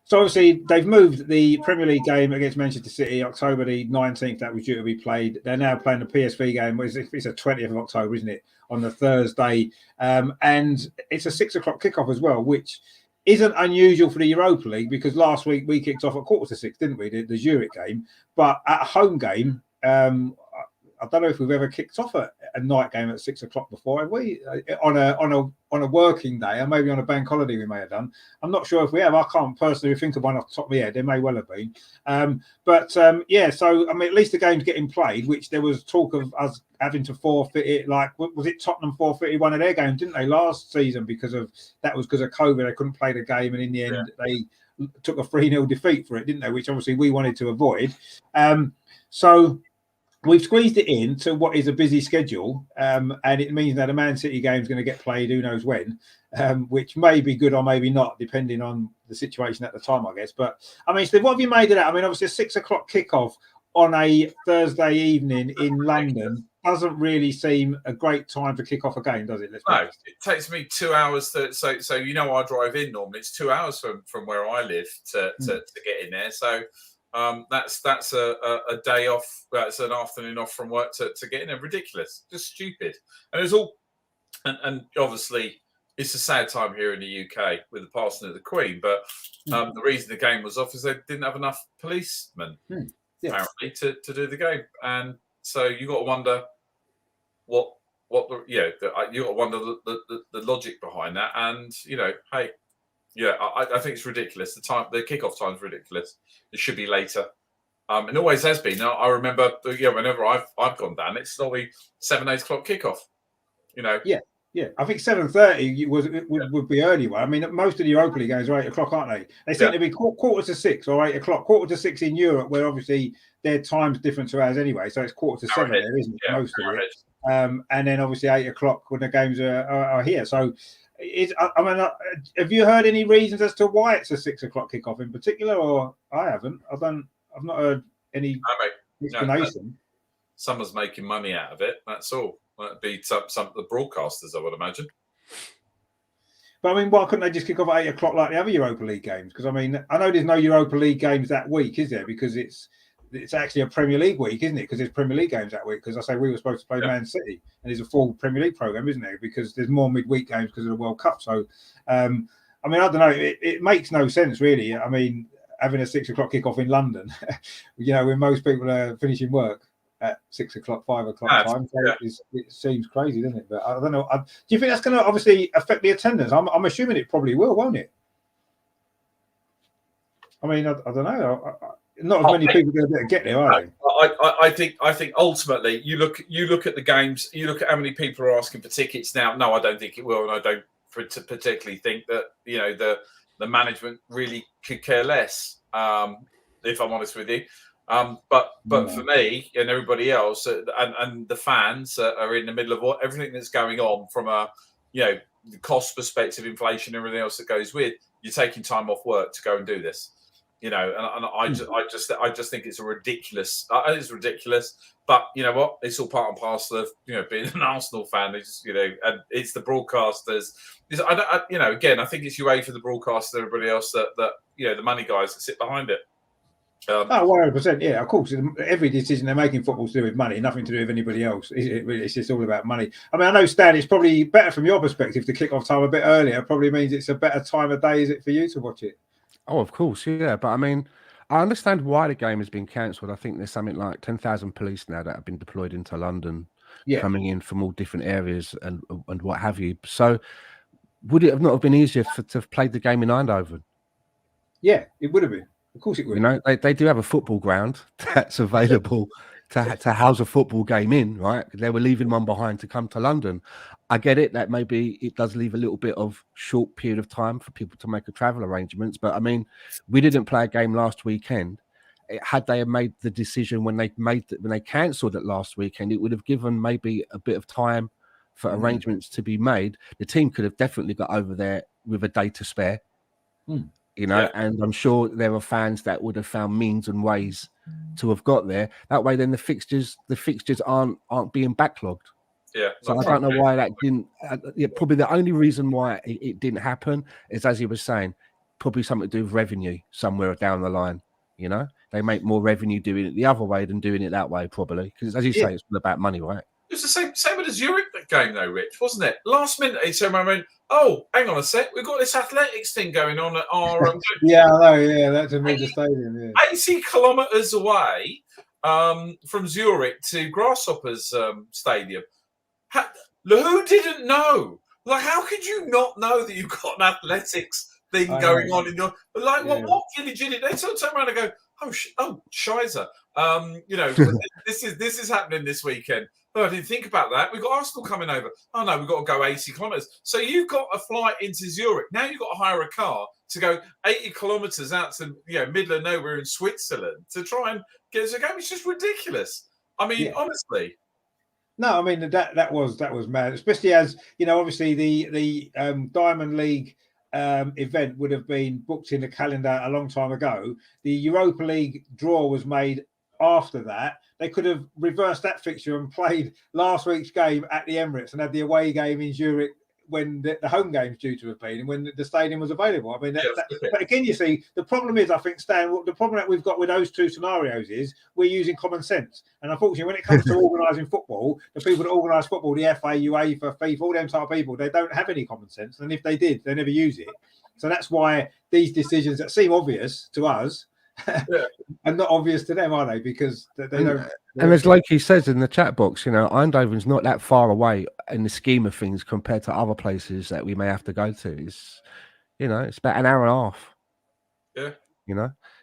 So obviously they've moved the Premier League game against Manchester City, October the 19th. That was due to be played. They're now playing the PSV game. It's the 20th of October, isn't it? On the Thursday, and it's a 6 o'clock kickoff as well, which isn't unusual for the Europa League, because last week we kicked off at 5:45, didn't we? The Zurich game, but at a home game. I don't know if we've ever kicked off a night game at 6 o'clock before, have we? On a working day, or maybe on a bank holiday we may have done. I'm not sure if we have. I can't personally think of one off the top of my head. There may well have been. So I mean, at least the game's getting played, which there was talk of us having to forfeit it. Like, was it Tottenham forfeited one of their games, didn't they, last season because of COVID? They couldn't play the game, and in the end they took a 3-0 defeat for it, didn't they? Which obviously we wanted to avoid. So we've squeezed it into what is a busy schedule, and it means that a Man City game is going to get played who knows when, which may be good or maybe not, depending on the situation at the time, I guess. But, I mean, Steve, what have you made of that? I mean, obviously a 6 o'clock kickoff on a Thursday evening in London doesn't really seem a great time to kick off a game, does it? No, it takes me 2 hours so I drive in normally. It's 2 hours from where I live to get in there. So that's a day off. That's an afternoon off from work to get in there. Ridiculous, just stupid. And it's all, and obviously it's a sad time here in the UK with the passing of the Queen. But the reason the game was off is they didn't have enough policemen apparently to do the game. And so you got to wonder you got to wonder the logic behind that. And hey. Yeah, I think it's ridiculous. The kickoff time is ridiculous. It should be later, and always has been. Now, I remember, whenever I've gone down, it's normally 7, 8 o'clock kickoff. Yeah. I think 7:30 would be early one. I mean, most of the Europa League games are 8 o'clock, aren't they? They seem to be 5:45 or 8 o'clock. 5:45 in Europe, where obviously their time's different to ours anyway. So it's 6:45 there, isn't it? Yeah, most of it. And then obviously 8 o'clock when the games are here. So. Have you heard any reasons as to why it's a 6 o'clock kickoff in particular, or I haven't? I've not heard any explanation. Someone's making money out of it. That's all. That'd be some of the broadcasters, I would imagine. But I mean, why couldn't they just kick off at 8 o'clock like the other Europa League games? Because I mean, I know there's no Europa League games that week, is there? Because it's actually a Premier League week, isn't it? Because there's Premier League games that week. Because I say we were supposed to play Man City, and there's a full Premier League program, isn't there? Because there's more midweek games because of the World Cup. So, I mean, I don't know. It makes no sense, really. I mean, having a 6 o'clock kickoff in London, when most people are finishing work at 6 o'clock, 5 o'clock time. So it seems crazy, doesn't it? But I don't know. Do you think that's going to obviously affect the attendance? I'm assuming it probably will, won't it? I mean, I don't know. Not as many people are going to get there, are they? I think ultimately you look at the games, you look at how many people are asking for tickets now. No, I don't think it will, and I don't particularly think that the management really could care less. If I'm honest with you. But for me and everybody else, and the fans are in the middle of everything that's going on from a the cost perspective, inflation, everything else that goes with. You're taking time off work to go and do this, and I just think it's ridiculous. It's ridiculous, but you know what? It's all part and parcel of being an Arsenal fan. It's and it's the broadcasters. Again, I think it's UEFA, the broadcasters, everybody else that the money guys that sit behind it. 100%. Yeah, of course. Every decision they're making football to do with money, nothing to do with anybody else. It's just all about money. I mean, I know, Stan, it's probably better from your perspective to kick off time a bit earlier. Probably means it's a better time of day, is it, for you to watch it? Oh, of course, yeah. But I mean, I understand why the game has been cancelled. I think there's something like 10,000 police now that have been deployed into London, coming in from all different areas and what have you. So, would it have not have been easier to have played the game in Eindhoven? Yeah, it would have been. Of course it would. They do have a football ground that's available to house a football game in, right? They were leaving one behind to come to London. I get it that maybe it does leave a little bit of short period of time for people to make a travel arrangements. But I mean, we didn't play a game last weekend. Had they made the decision when they cancelled it last weekend, it would have given maybe a bit of time for arrangements to be made. The team could have definitely got over there with a day to spare. And I'm sure there are fans that would have found means and ways to have got there. That way, then the fixtures aren't being backlogged. Yeah. So I don't know why that didn't. Probably the only reason why it didn't happen is, as you were saying, probably something to do with revenue somewhere down the line. They make more revenue doing it the other way than doing it that way, probably, because as you say, it's all about money, right? It was the same with the Zurich game, though, Rich, wasn't it? Last minute, I went, oh, hang on a sec, we've got this athletics thing going on at our... yeah, I know, yeah, that's a major stadium, yeah. 80 kilometres away from Zurich to Grasshoppers Stadium. Who didn't know? Like, how could you not know that you've got an athletics thing going on in your... Like, what village in it? They turn around and go, oh, Shizer. This is happening this weekend. Oh, I didn't think about that. We've got Arsenal coming over. Oh, no, we've got to go 80 kilometres. So you've got a flight into Zurich. Now you've got to hire a car to go 80 kilometres out to middle of nowhere in Switzerland to try and get us a game. It's just ridiculous. I mean, honestly. No, I mean, that was mad, especially as, obviously the Diamond League event would have been booked in the calendar a long time ago. The Europa League draw was made after that. They could have reversed that fixture and played last week's game at the Emirates and had the away game in Zurich when the home game's due to have been and when the stadium was available. I mean, but again, you see, the problem is, I think, Stan, the problem that we've got with those two scenarios is we're using common sense. And unfortunately, when it comes to organising football, the people that organise football, the FA, UEFA, FIFA, all them type of people, they don't have any common sense. And if they did, they never use it. So that's why these decisions that seem obvious to us are not obvious to them, are they? Because they don't. And as Loki says in the chat box, Eindhoven's not that far away in the scheme of things compared to other places that we may have to go to. It's, it's about an hour and a half. Yeah.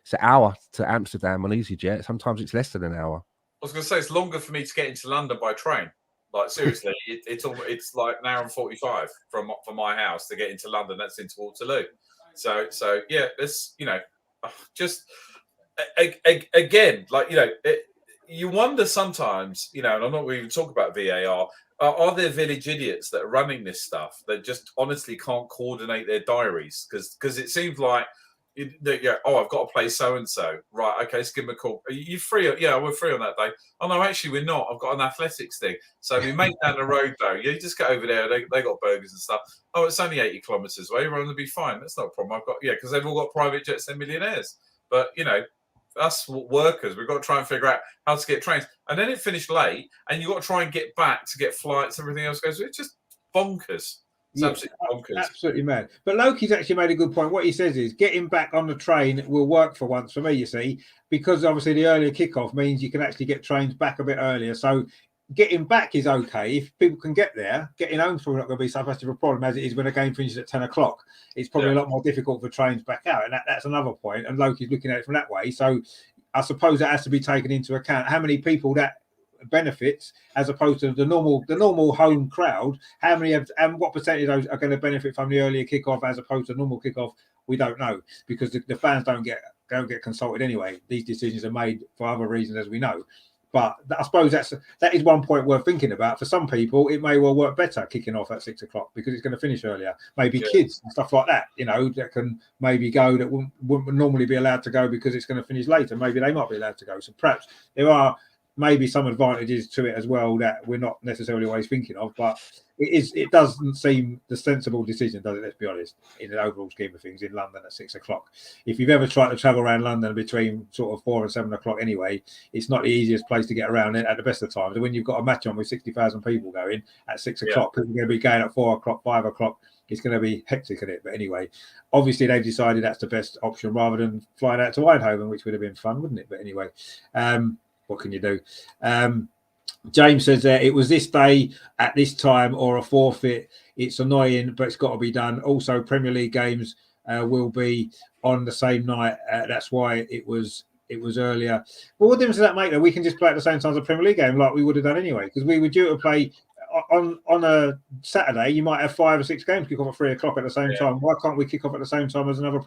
It's an hour to Amsterdam on EasyJet. Sometimes it's less than an hour. I was going to say it's longer for me to get into London by train. Like, seriously, it's like an hour and 45 from my house to get into London. That's into Waterloo. So yeah, this, just again, like, you wonder sometimes, and I'm not going to even talk about VAR. Are there village idiots that are running this stuff that just honestly can't coordinate their diaries? Because it seems like Oh, I've got to play so and so. Right, okay, let's give them a call. Are you free? Yeah, we're free on that day. Oh no, actually, we're not. I've got an athletics thing. So we make down the road though. You just get over there. They got burgers and stuff. Oh, it's only 80 kilometres away. We're going to be fine. That's not a problem. I've got because they've all got private jets. They're millionaires. But us workers, we've got to try and figure out how to get trains. And then it finished late, and you've got to try and get back to get flights. Everything else goes. It's just bonkers. It's absolutely bonkers. Absolutely mad. But Loki's actually made a good point. What he says is getting back on the train will work for once for me, you see, because obviously the earlier kickoff means you can actually get trains back a bit earlier. So getting back is okay. If people can get there, getting home's probably not going to be so much of a problem as it is when a game finishes at 10 o'clock. It's probably a lot more difficult for trains back out. And that's another point. And Loki's looking at it from that way. So I suppose that has to be taken into account. How many people that benefits as opposed to the normal home crowd, how many and what percentage of those are going to benefit from the earlier kickoff as opposed to normal kickoff? We don't know, because the fans don't get consulted anyway. These decisions are made for other reasons, as we know. But I suppose that is one point worth thinking about. For some people, it may well work better kicking off at 6 o'clock because it's going to finish earlier. Maybe kids and stuff like that, that can maybe go that wouldn't normally be allowed to go because it's going to finish later. Maybe they might be allowed to go. So perhaps there are maybe some advantages to it as well that we're not necessarily always thinking of, but it doesn't seem the sensible decision, does it? Let's be honest, in the overall scheme of things, in London at 6 o'clock. If you've ever tried to travel around London between sort of 4 and 7 o'clock anyway, it's not the easiest place to get around at the best of times. And when you've got a match on with 60,000 people going at 6 o'clock, people are going to be going at 4 o'clock, 5 o'clock. It's going to be hectic at it. But anyway, obviously they've decided that's the best option rather than flying out to Eindhoven, which would have been fun, wouldn't it? But anyway, what can you do? James says that it was this day at this time or a forfeit. It's annoying, but it's got to be done. Also, Premier League games will be on the same night. That's why it was earlier. But what difference does that make? That we can just play at the same time as a Premier League game, like we would have done anyway, because we were due to play on a Saturday. You might have 5 or 6 games kick off at 3 o'clock at the same time. Why can't we kick off at the same time as a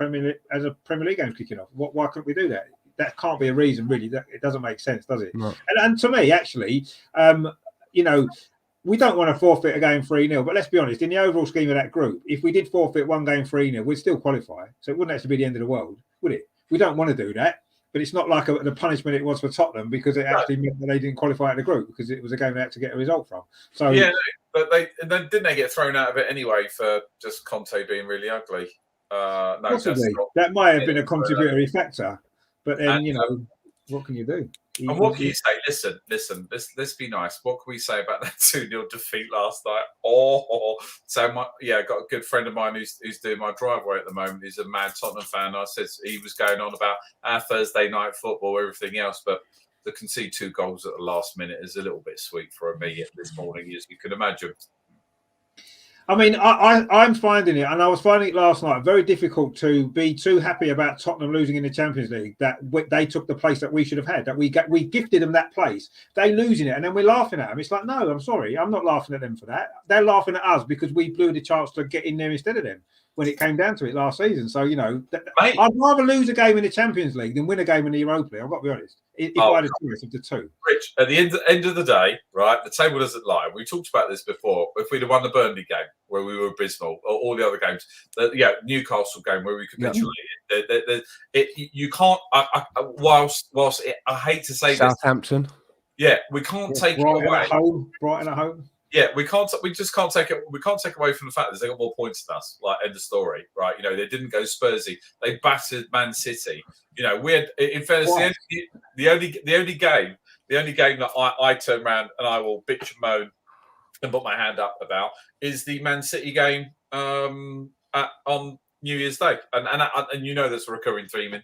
Premier League game kicking off? Why couldn't we do that? That can't be a reason, really. It doesn't make sense, does it? No. And to me, actually, we don't want to forfeit a game 3-0. But let's be honest, in the overall scheme of that group, if we did forfeit one game 3-0, we'd still qualify. So it wouldn't actually be the end of the world, would it? We don't want to do that. But it's not like the punishment it was for Tottenham, because it actually meant that they didn't qualify at the group, because it was a game they had to get a result from. So but didn't they get thrown out of it anyway for just Conte being really ugly? No, possibly. That might have been a contributory factor. But then, what can you do? And what can you say? Listen, let's be nice. What can we say about that 2-0 defeat last night? So I've got a good friend of mine who's doing my driveway at the moment. He's a mad Tottenham fan. I said he was going on about our Thursday night football, everything else, but to concede 2 goals at the last minute is a little bit sweet for me this morning, as you can imagine. I mean, I'm finding it, and I was finding it last night, very difficult to be too happy about Tottenham losing in the Champions League, that they took the place that we should have had, that we gifted them that place. They losing it, and then we're laughing at them. It's like, no, I'm sorry. I'm not laughing at them for that. They're laughing at us because we blew the chance to get in there instead of them when it came down to it last season. So, I'd rather lose a game in the Champions League than win a game in the Europa League. I've got to be honest. If I had a choice of the two. Rich, at the end of the day, right, the table doesn't lie. We talked about this before. If we'd have won the Burnley game where we were abysmal, or all the other games, Newcastle game where we capitulated, you can't. Whilst I hate to say Southampton. this, we can't take it away. Brighton at home. Yeah, we can't. We just can't take it. We can't take away from the fact that they got more points than us. Like, end of story, right? They didn't go Spursy. They battered Man City. We had, in fairness, the only game that I turn around and I will bitch and moan and put my hand up about is the Man City game on New Year's Day, and that's a recurring theme. And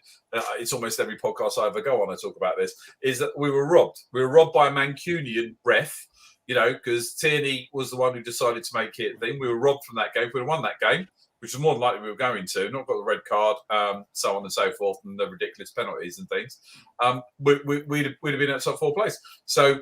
it's almost every podcast I ever go on. I talk about this. Is that we were robbed. We were robbed by a Mancunian ref. Because Tierney was the one who decided to make it a thing. We were robbed from that game. If we'd have won that game, which was more than likely we were going to, not got the red card, so on and so forth, and the ridiculous penalties and things, we'd have been at top 4 place. So,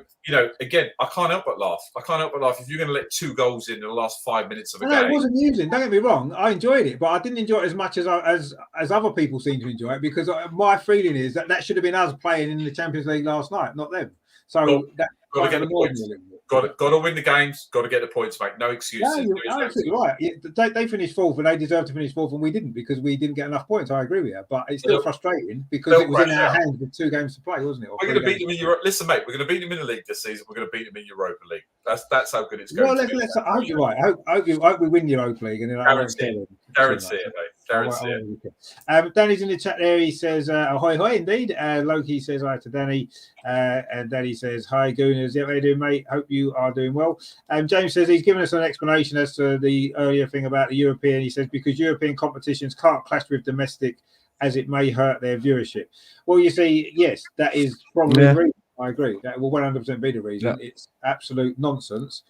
again, I can't help but laugh. If you're going to let 2 goals in the last 5 minutes of a game. It wasn't amusing. Don't get me wrong. I enjoyed it, but I didn't enjoy it as much as other people seem to enjoy it, because my feeling is that should have been us playing in the Champions League last night, not them. So that kind of annoyed me a little bit. Got to win the games. Got to get the points, mate. No excuses. Yeah, you're absolutely right. They finished fourth, and they deserved to finish fourth, and we didn't because we didn't get enough points. I agree with you, but it's still frustrating because it was in our hands with 2 games to play, wasn't it? We're going to beat them in Europe. Listen, mate, we're going to beat them in the league this season. We're going to beat them in Europa League. That's how good it's going. Well, I hope you're right. I hope we win the Europa League, and then guarantee it, mate. Guarantee it. Danny's in the chat there. He says, "Ahoy, hoy, indeed." Loki says hi to Danny, and Danny says, "Hi, Gooners. How are you doing, mate? Hope you are doing well." James says he's given us an explanation as to the earlier thing about the European. He says because European competitions can't clash with domestic, as it may hurt their viewership. Well, you see, yes, that is probably the reason. I agree. That will 100% be the reason. Yeah. It's absolute nonsense.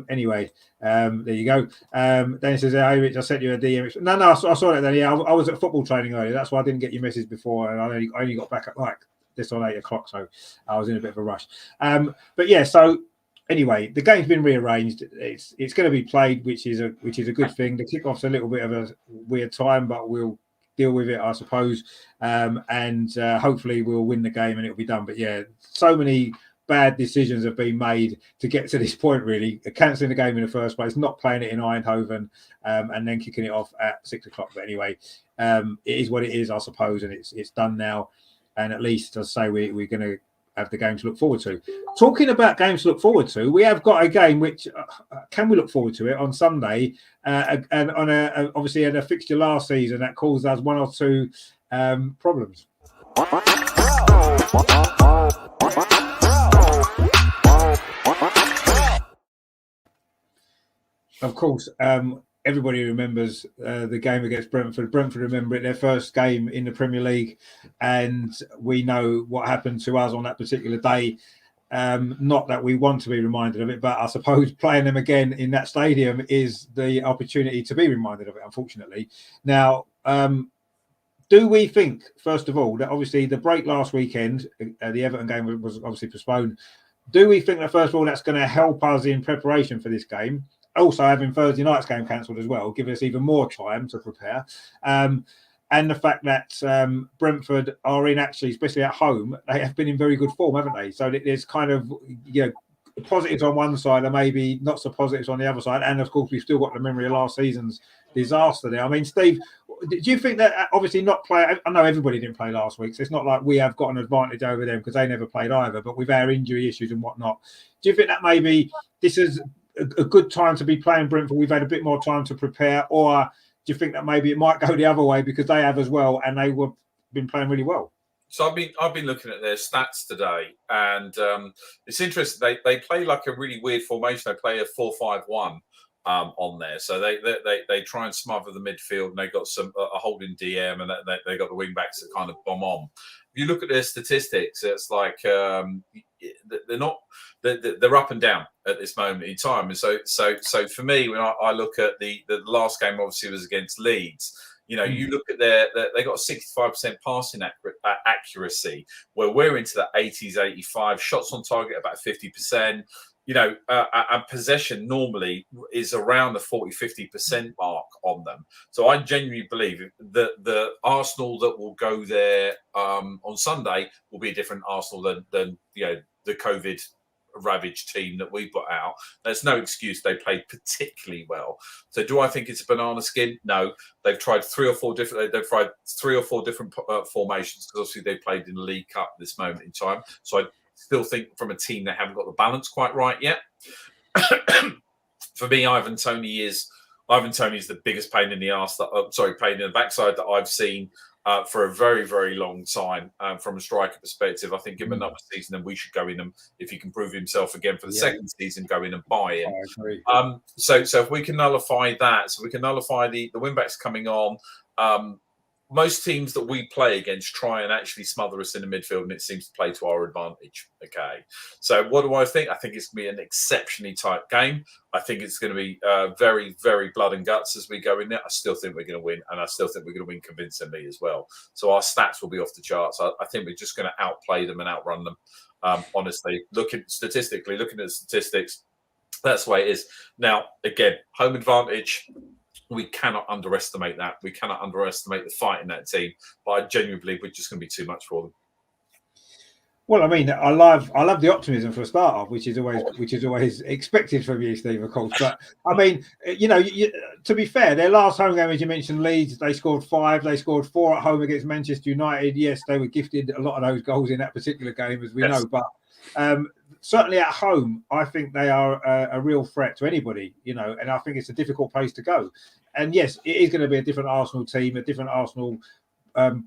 Anyway, there you go. Danny says, "Hey, Rich, I sent you a DM." No, I saw that. Then, yeah, I was at football training earlier. That's why I didn't get your message before, and I only got back at like this on 8 o'clock, so I was in a bit of a rush. But yeah, so anyway, the game's been rearranged. It's going to be played, which is a good thing. The kickoff's a little bit of a weird time, but we'll deal with it, I suppose. And hopefully we'll win the game and it'll be done. But yeah, so many bad decisions have been made to get to this point, really. Cancelling the game in the first place, not playing it in Eindhoven, and then kicking it off at 6 o'clock. But anyway, it is what it is, I suppose, and it's done now. And at least, as I say, we're going to have the game to look forward to. Talking about games to look forward to, we have got a game which can we look forward to it on Sunday, and on obviously at a fixture last season that caused us 1 or 2 problems. Of course, everybody remembers the game against Brentford. Brentford remember it, their first game in the Premier League, and we know what happened to us on that particular day. Not that we want to be reminded of it, but I suppose playing them again in that stadium is the opportunity to be reminded of it, unfortunately. Now, do we think, first of all, that obviously the break last weekend, the Everton game was obviously postponed. Do we think that, first of all, that's going to help us in preparation for this game? Also, having Thursday night's game cancelled as well, giving us even more time to prepare. And the fact that Brentford are in, actually, especially at home, they have been in very good form, haven't they? So there's kind of, positives on one side and maybe not so positives on the other side. And of course, we've still got the memory of last season's disaster there. I mean, Steve, do you think that obviously not play? I know everybody didn't play last week, so it's not like we have got an advantage over them because they never played either, but with our injury issues and whatnot, do you think that maybe this is a good time to be playing Brentford? We've had a bit more time to prepare, or do you think that maybe it might go the other way because they have as well and they were been playing really well? So I've been looking at their stats today, and it's interesting. They play like a really weird formation. They play a 4-5-1 on there. So they try and smother the midfield, and they got a holding DM, and they got the wing backs that kind of bomb on. If you look at their statistics, it's like they're up and down at this moment in time. And so for me, when I look at the last game, obviously was against Leeds. You look at they got 65% passing accuracy, where we're into the 80s, 85, shots on target about 50%. And possession normally is around the 40-50% mark on them. So I genuinely believe that the Arsenal that will go there on Sunday will be a different Arsenal than the COVID ravaged team that we put out. There's no excuse. They played particularly well. So do I think it's a banana skin? No. They've tried three or four different formations, because obviously they played in the League Cup at this moment in time. So I still think from a team they haven't got the balance quite right yet. For me, Ivan Toney is the biggest pain in the arse pain in the backside that I've seen for a very, very long time. From a striker perspective, I think give him another season and we should go in and, if he can prove himself again for the second season, go in and buy him. I agree. So if we can nullify that, so we can nullify the wing backs coming on. Most teams that we play against try and actually smother us in the midfield, and it seems to play to our advantage. Okay. So what do I think? I think it's going to be an exceptionally tight game. I think it's going to be very, very blood and guts as we go in there. I still think we're going to win, and I still think we're going to win convincingly as well. So our stats will be off the charts. I think we're just going to outplay them and outrun them. Honestly, looking at the statistics, that's the way it is. Now, again, home advantage. We cannot underestimate that. We cannot underestimate the fight in that team. But I genuinely believe we're just going to be too much for them. Well, I mean, I love the optimism for a start off, which is always expected from you, Steve, of course. But I mean, to be fair, their last home game, as you mentioned, Leeds, they scored 5. They scored 4 at home against Manchester United. Yes, they were gifted a lot of those goals in that particular game, as we know. But certainly at home, I think they are a real threat to anybody, and I think it's a difficult place to go. And yes, it is going to be a different Arsenal team, a different Arsenal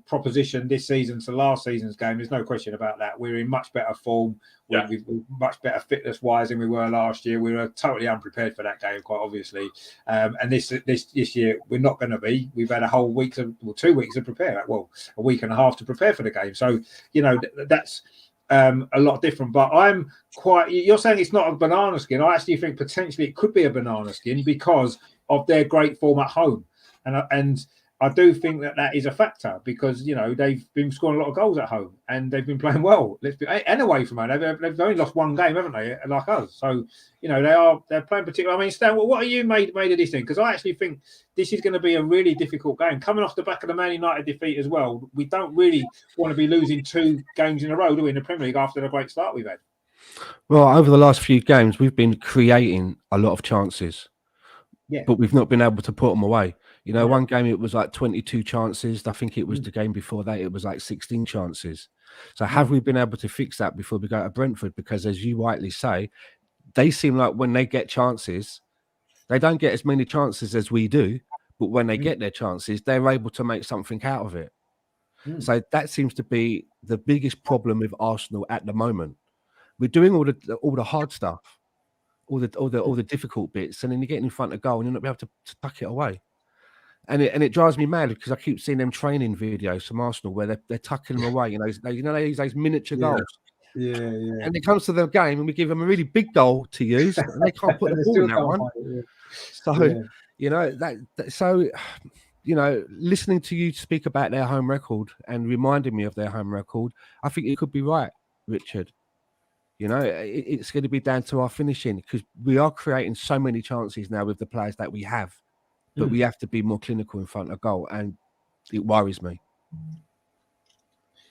proposition this season to last season's game. There's no question about that. We're in much better form. We're much better fitness wise than we were last year. We were totally unprepared for that game, quite obviously. And this year we're not going to be. We've had a whole 2 weeks to prepare. Well, a week and a half to prepare for the game. So that's a lot different. But you're saying it's not a banana skin. I actually think potentially it could be a banana skin because of their great form at home, and I do think that is a factor because they've been scoring a lot of goals at home and they've been playing well. And away from home, they've only lost 1 game, haven't they? Like us, so they're playing particularly. I mean, Stan, what are you made of this thing? Because I actually think this is going to be a really difficult game coming off the back of the Man United defeat as well. We don't really want to be losing 2 games in a row, do we, in the Premier League after the great start we've had? Well, over the last few games, we've been creating a lot of chances, but we've not been able to put them away. One game it was like 22 chances. I think it was the game before that, it was like 16 chances. So have we been able to fix that before we go to Brentford? Because as you rightly say, they seem like when they get chances, they don't get as many chances as we do. But when they get their chances, they're able to make something out of it. So that seems to be the biggest problem with Arsenal at the moment. We're doing all the hard stuff, all the difficult bits, and then you get in front of goal and you're not able to tuck it away. And it drives me mad because I keep seeing them training videos from Arsenal where they're tucking them away. They use those miniature goals. Yeah. And it comes to the game and we give them a really big goal to use, and they can't put the ball in that one. So, listening to you speak about their home record and reminding me of their home record, I think it could be right, Richard. It's going to be down to our finishing because we are creating so many chances now with the players that we have. But we have to be more clinical in front of goal, and it worries me.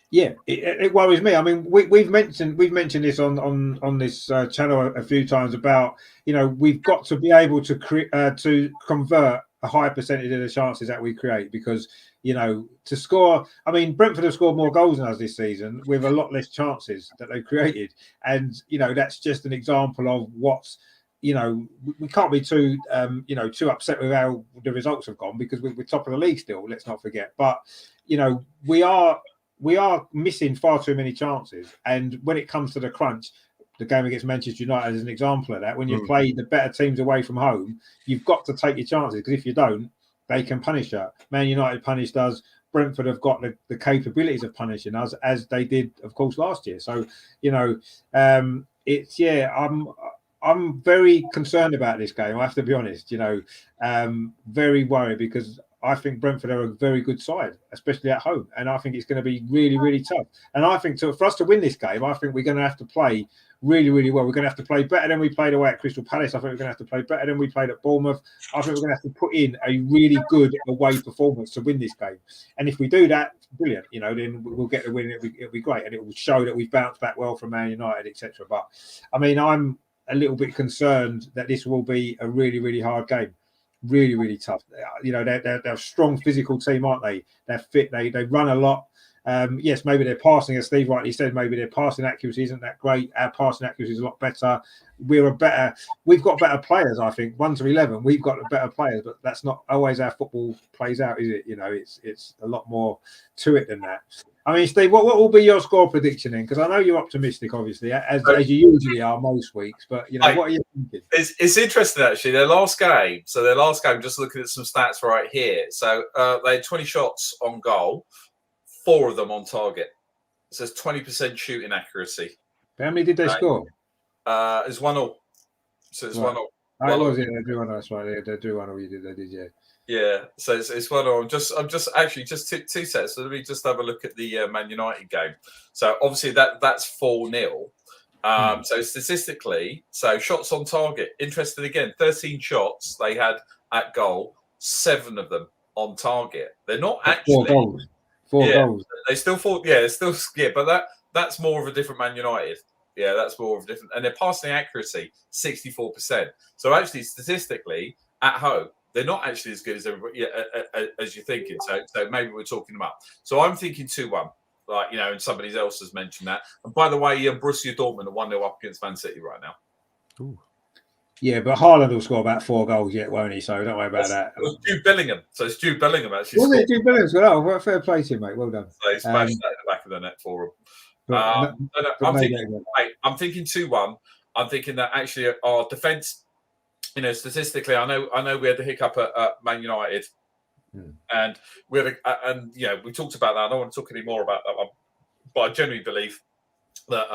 Yeah, it worries me. I mean, we've mentioned this on this channel a few times about we've got to be able to convert a high percentage of the chances that we create because to score. I mean, Brentford have scored more goals than us this season with a lot less chances that they've created, and that's just an example of what's. We can't be too upset with how the results have gone because we're top of the league still. Let's not forget. But we are missing far too many chances. And when it comes to the crunch, the game against Manchester United is an example of that. When you play the better teams away from home, you've got to take your chances because if you don't, they can punish you. Man United punished us. Brentford have got the capabilities of punishing us as they did, of course, last year. So I'm very concerned about this game. I have to be honest, very worried because I think Brentford are a very good side, especially at home. And I think it's going to be really, really tough. And I think for us to win this game, I think we're going to have to play really, really well. We're going to have to play better than we played away at Crystal Palace. I think we're going to have to play better than we played at Bournemouth. I think we're going to have to put in a really good away performance to win this game. And if we do that, brilliant, then we'll get the win. It'll be great. And it will show that we've bounced back well from Man United, etc. But I mean, I'm a little bit concerned that this will be a really, really hard game. Really, really tough. They're a strong physical team, aren't they? They're fit. They run a lot. Yes, maybe their passing, as Steve rightly said, maybe their passing accuracy isn't that great. Our passing accuracy is a lot better. We've got better players, I think. 1 to 11, we've got better players, but that's not always how football plays out, is it? It's a lot more to it than that. I mean, Steve, what will be your score prediction then? Because I know you're optimistic, obviously, as you usually are most weeks. But what are you thinking? It's interesting actually. Their last game. Just looking at some stats right here. So they had 20 shots on goal, 4 of them on target. So it's 20% shooting accuracy. How many did they score? It's 1-1. So it's 1-1. Oh, was it? They drew 1-1. That's right. They drew 1-1. They did, yeah. Yeah, so it's 1-1. I'm just actually just two sets. So let me just have a look at the Man United game. So obviously that's 4-0. So statistically, shots on target. Interesting again. 13 shots they had at goal. 7 of them on target. They're not actually 4 goals. 4 goals. They still fought. Yeah, but that's more of a different Man United. Yeah, that's more of a different, and their passing accuracy 64%. So actually, statistically, at home, they're not actually as good as everybody as you're thinking. So maybe we're talking about. So I'm thinking 2-1. Like, you know, and somebody else has mentioned that. And by the way, Borussia Dortmund are 1-0 up against Man City right now. Ooh. Yeah, but Haaland will score about 4 goals yet, won't he? So don't worry about that. It was Jude Bellingham. So it's Jude Bellingham actually. Was it Jude Bellingham? Oh, well, fair play to you, mate. Well done. So he smashed that in the back of the net for him. I'm thinking 2-1. I'm thinking that actually our defence, you know, statistically, I know we had the hiccup at Man United. And we had we talked about that. I don't want to talk any more about that one, but I genuinely believe that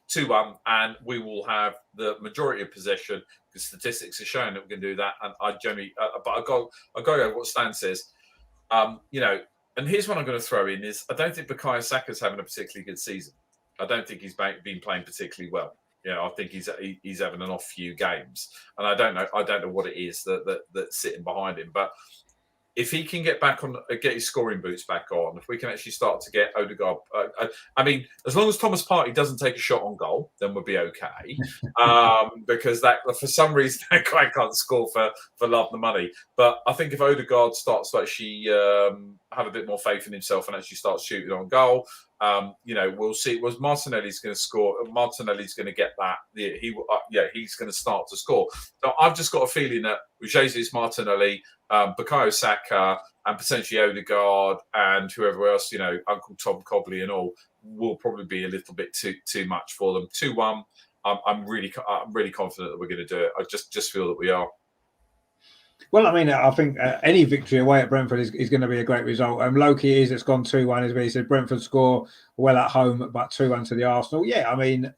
2-1, and we will have the majority of possession because statistics are showing that we can do that. And I generally, but I go over what Stan says. You know, and here's what I'm going to throw in is I don't think Bukayo Saka's having a particularly good season. I don't think he's been playing particularly well. You know, I think he's having an off few games, and I don't know what it is that's sitting behind him, but. If he can get his scoring boots back on, if we can actually start to get Odegaard, I mean, as long as Thomas Partey doesn't take a shot on goal, then we'll be okay. Because that, for some reason, that guy can't score for love and the money. But I think if Odegaard starts to actually have a bit more faith in himself and actually starts shooting on goal, you know, we'll see. Was Martinelli's going to score? Martinelli's going to get that. He's going to start to score. So I've just got a feeling that with Jesus, Martinelli, Bukayo Saka, and potentially Odegaard and whoever else, you know, Uncle Tom Cobley and all, will probably be a little bit too much for them. 2-1. I'm really confident that we're going to do it. I just feel that we are. Well, I mean, I think any victory away at Brentford is going to be a great result. Loki it's gone 2-1, as we said. Brentford score well at home, but 2-1 to the Arsenal. Yeah, I mean,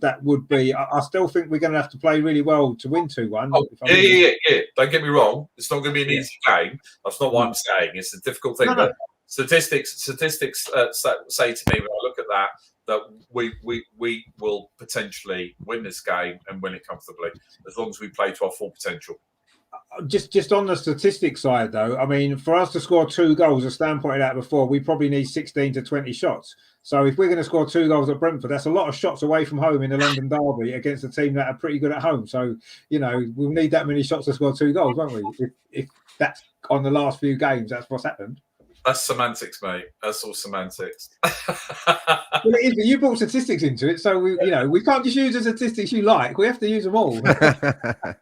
that would be. I still think we're going to have to play really well to win 2-1. Oh, yeah. Don't get me wrong. It's not going to be an easy game. That's not what I'm saying. It's a difficult thing. But statistics say to me when I look at that we will potentially win this game and win it comfortably as long as we play to our full potential. Just on the statistics side, though, I mean, for us to score 2 goals, as Stan pointed out before, we probably need 16 to 20 shots. So if we're going to score 2 goals at Brentford, that's a lot of shots away from home in the London derby against a team that are pretty good at home. So, you know, we'll need that many shots to score 2 goals, won't we? If that's on the last few games, that's what's happened. That's semantics, mate. That's all semantics. Well, it is, but you brought statistics into it, so we can't just use the statistics you like. We have to use them all. Mate,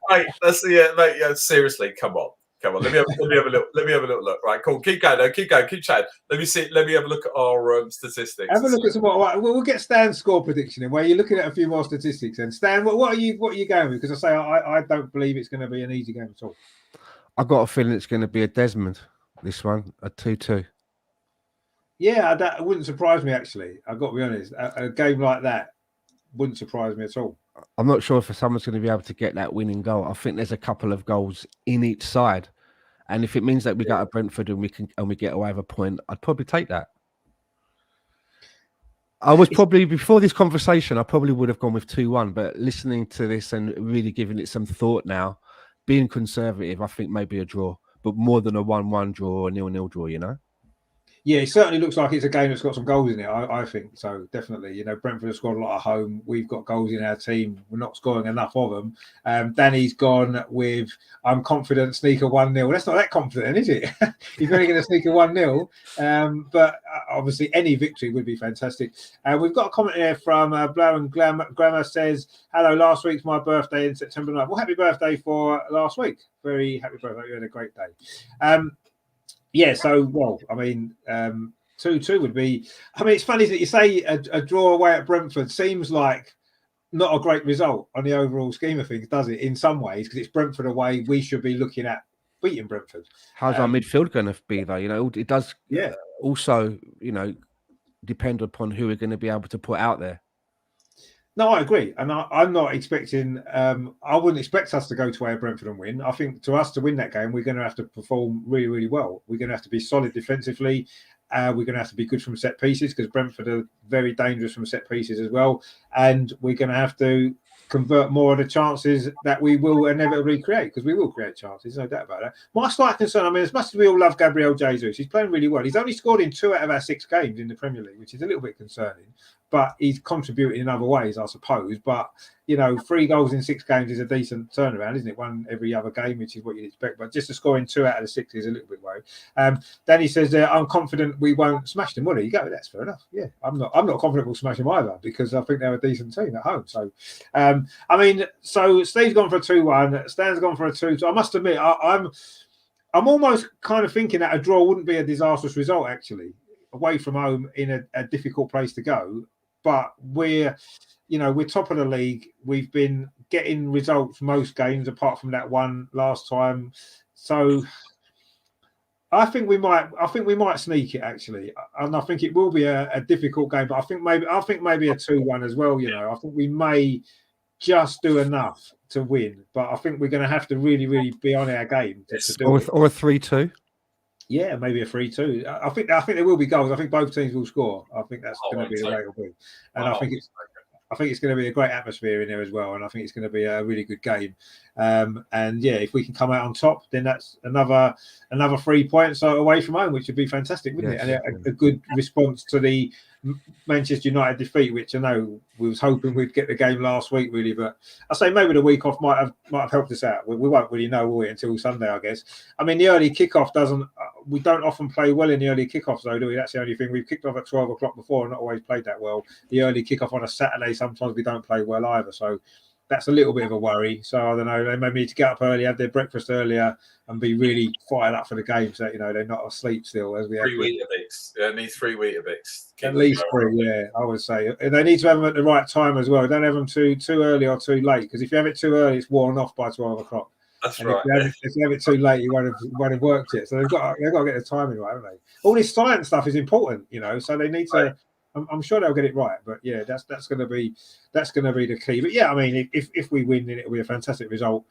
mate. Yeah, seriously, come on. Let me have a look. Let me have a little look. Right, cool. Keep going. Keep chatting. Let me have a look at our statistics. Have a look at some more. Right, we'll get Stan's score prediction in where you're looking at a few more statistics. And Stan, what are you going with? Because I don't believe it's going to be an easy game at all. I've got a feeling it's going to be a Desmond. This one, a 2-2. Yeah, that wouldn't surprise me, actually. I've got to be honest. A game like that wouldn't surprise me at all. I'm not sure if someone's going to be able to get that winning goal. I think there's a couple of goals in each side. And if it means that we go to Brentford and we get away with a point, I'd probably take that. I was probably, before this conversation, I probably would have gone with 2-1. But listening to this and really giving it some thought now, being conservative, I think maybe a draw. But more than a 1-1 draw or a 0-0 draw, you know? Yeah, it certainly looks like it's a game that's got some goals in it, I think. So definitely, you know, Brentford have scored a lot at home. We've got goals in our team. We're not scoring enough of them. Danny's gone with, I'm confident, sneaker 1-0. That's not that confident, is it? He's really going to sneak a 1-0. But obviously, any victory would be fantastic. We've got a comment here from Blair and Grammar says, hello, last week's my birthday in September 9th. Well, happy birthday for last week. Very happy birthday. You had a great day. Yeah, so, well, I mean, 2-2 would be... I mean, it's funny that you say a draw away at Brentford seems like not a great result on the overall scheme of things, does it, in some ways? Because it's Brentford away, we should be looking at beating Brentford. How's our midfield going to be, though? You know, it does also, you know, depend upon who we're going to be able to put out there. No, I agree. And I'm not expecting... I wouldn't expect us to go to away at Brentford and win. I think to us to win that game, we're going to have to perform really, really well. We're going to have to be solid defensively. We're going to have to be good from set pieces because Brentford are very dangerous from set pieces as well. And we're going to have to convert more of the chances that we will inevitably create, because we will create chances, no doubt about that. My slight concern, I mean, as much as we all love Gabriel Jesus, he's playing really well. He's only scored in 2 out of our 6 games in the Premier League, which is a little bit concerning. but he's contributing in other ways, I suppose. But 3 goals in 6 games is a decent turnaround, isn't it? 1 every other game, which is what you'd expect. But just to score in 2 out of the 6 is a little bit worried. Danny says, "I'm confident we won't smash them." Well, there you go. That's fair enough. Yeah, I'm not confident we'll smash them either, because I think they're a decent team at home. So, so Steve's gone for a 2-1. Stan's gone for a 2. So I must admit, I'm almost kind of thinking that a draw wouldn't be a disastrous result, actually, away from home in a difficult place to go. But we're top of the league. We've been getting results most games, apart from that one last time. So I think we might sneak it, actually, and I think it will be a difficult game. But I think maybe a 2-1 as well. I think we may just do enough to win, but I think we're going to have to really, really be on our game to do it. Or a 3-2. Yeah, maybe a 3-2. I think there will be goals. I think both teams will score. I think that's going to be the way it'll be, and I think it's going to be a great atmosphere in there as well, and I think it's going to be a really good game. And yeah, if we can come out on top, then that's another 3 points away from home, which would be fantastic, wouldn't it? And a good response to the Manchester United defeat, which I know we was hoping we'd get the game last week, really, but I say maybe the week off might have helped us out. We won't really know, will we, until Sunday, I guess. I mean, the early kickoff we don't often play well in the early kickoffs, though, do we? That's the only thing. We've kicked off at 12 o'clock before and not always played that well. The early kickoff on a Saturday, sometimes we don't play well either, so that's a little bit of a worry. So I don't know, they may need to get up early, have their breakfast earlier, and be really fired up for the game, so they're not asleep still. As we 3 Weetabix. Yeah, it needs 3 Weetabix. At least 3, yeah, I would say. And they need to have them at the right time as well. Don't have them too early or too late, because if you have it too early, it's worn off by 12 o'clock. That's right. If you have it too late, you won't have worked yet. So they've got to get the timing right, haven't they? All this science stuff is important, so they need to. Right. I'm sure they'll get it right, but yeah, that's going to be the key. But yeah, I mean, if we win, then it'll be a fantastic result,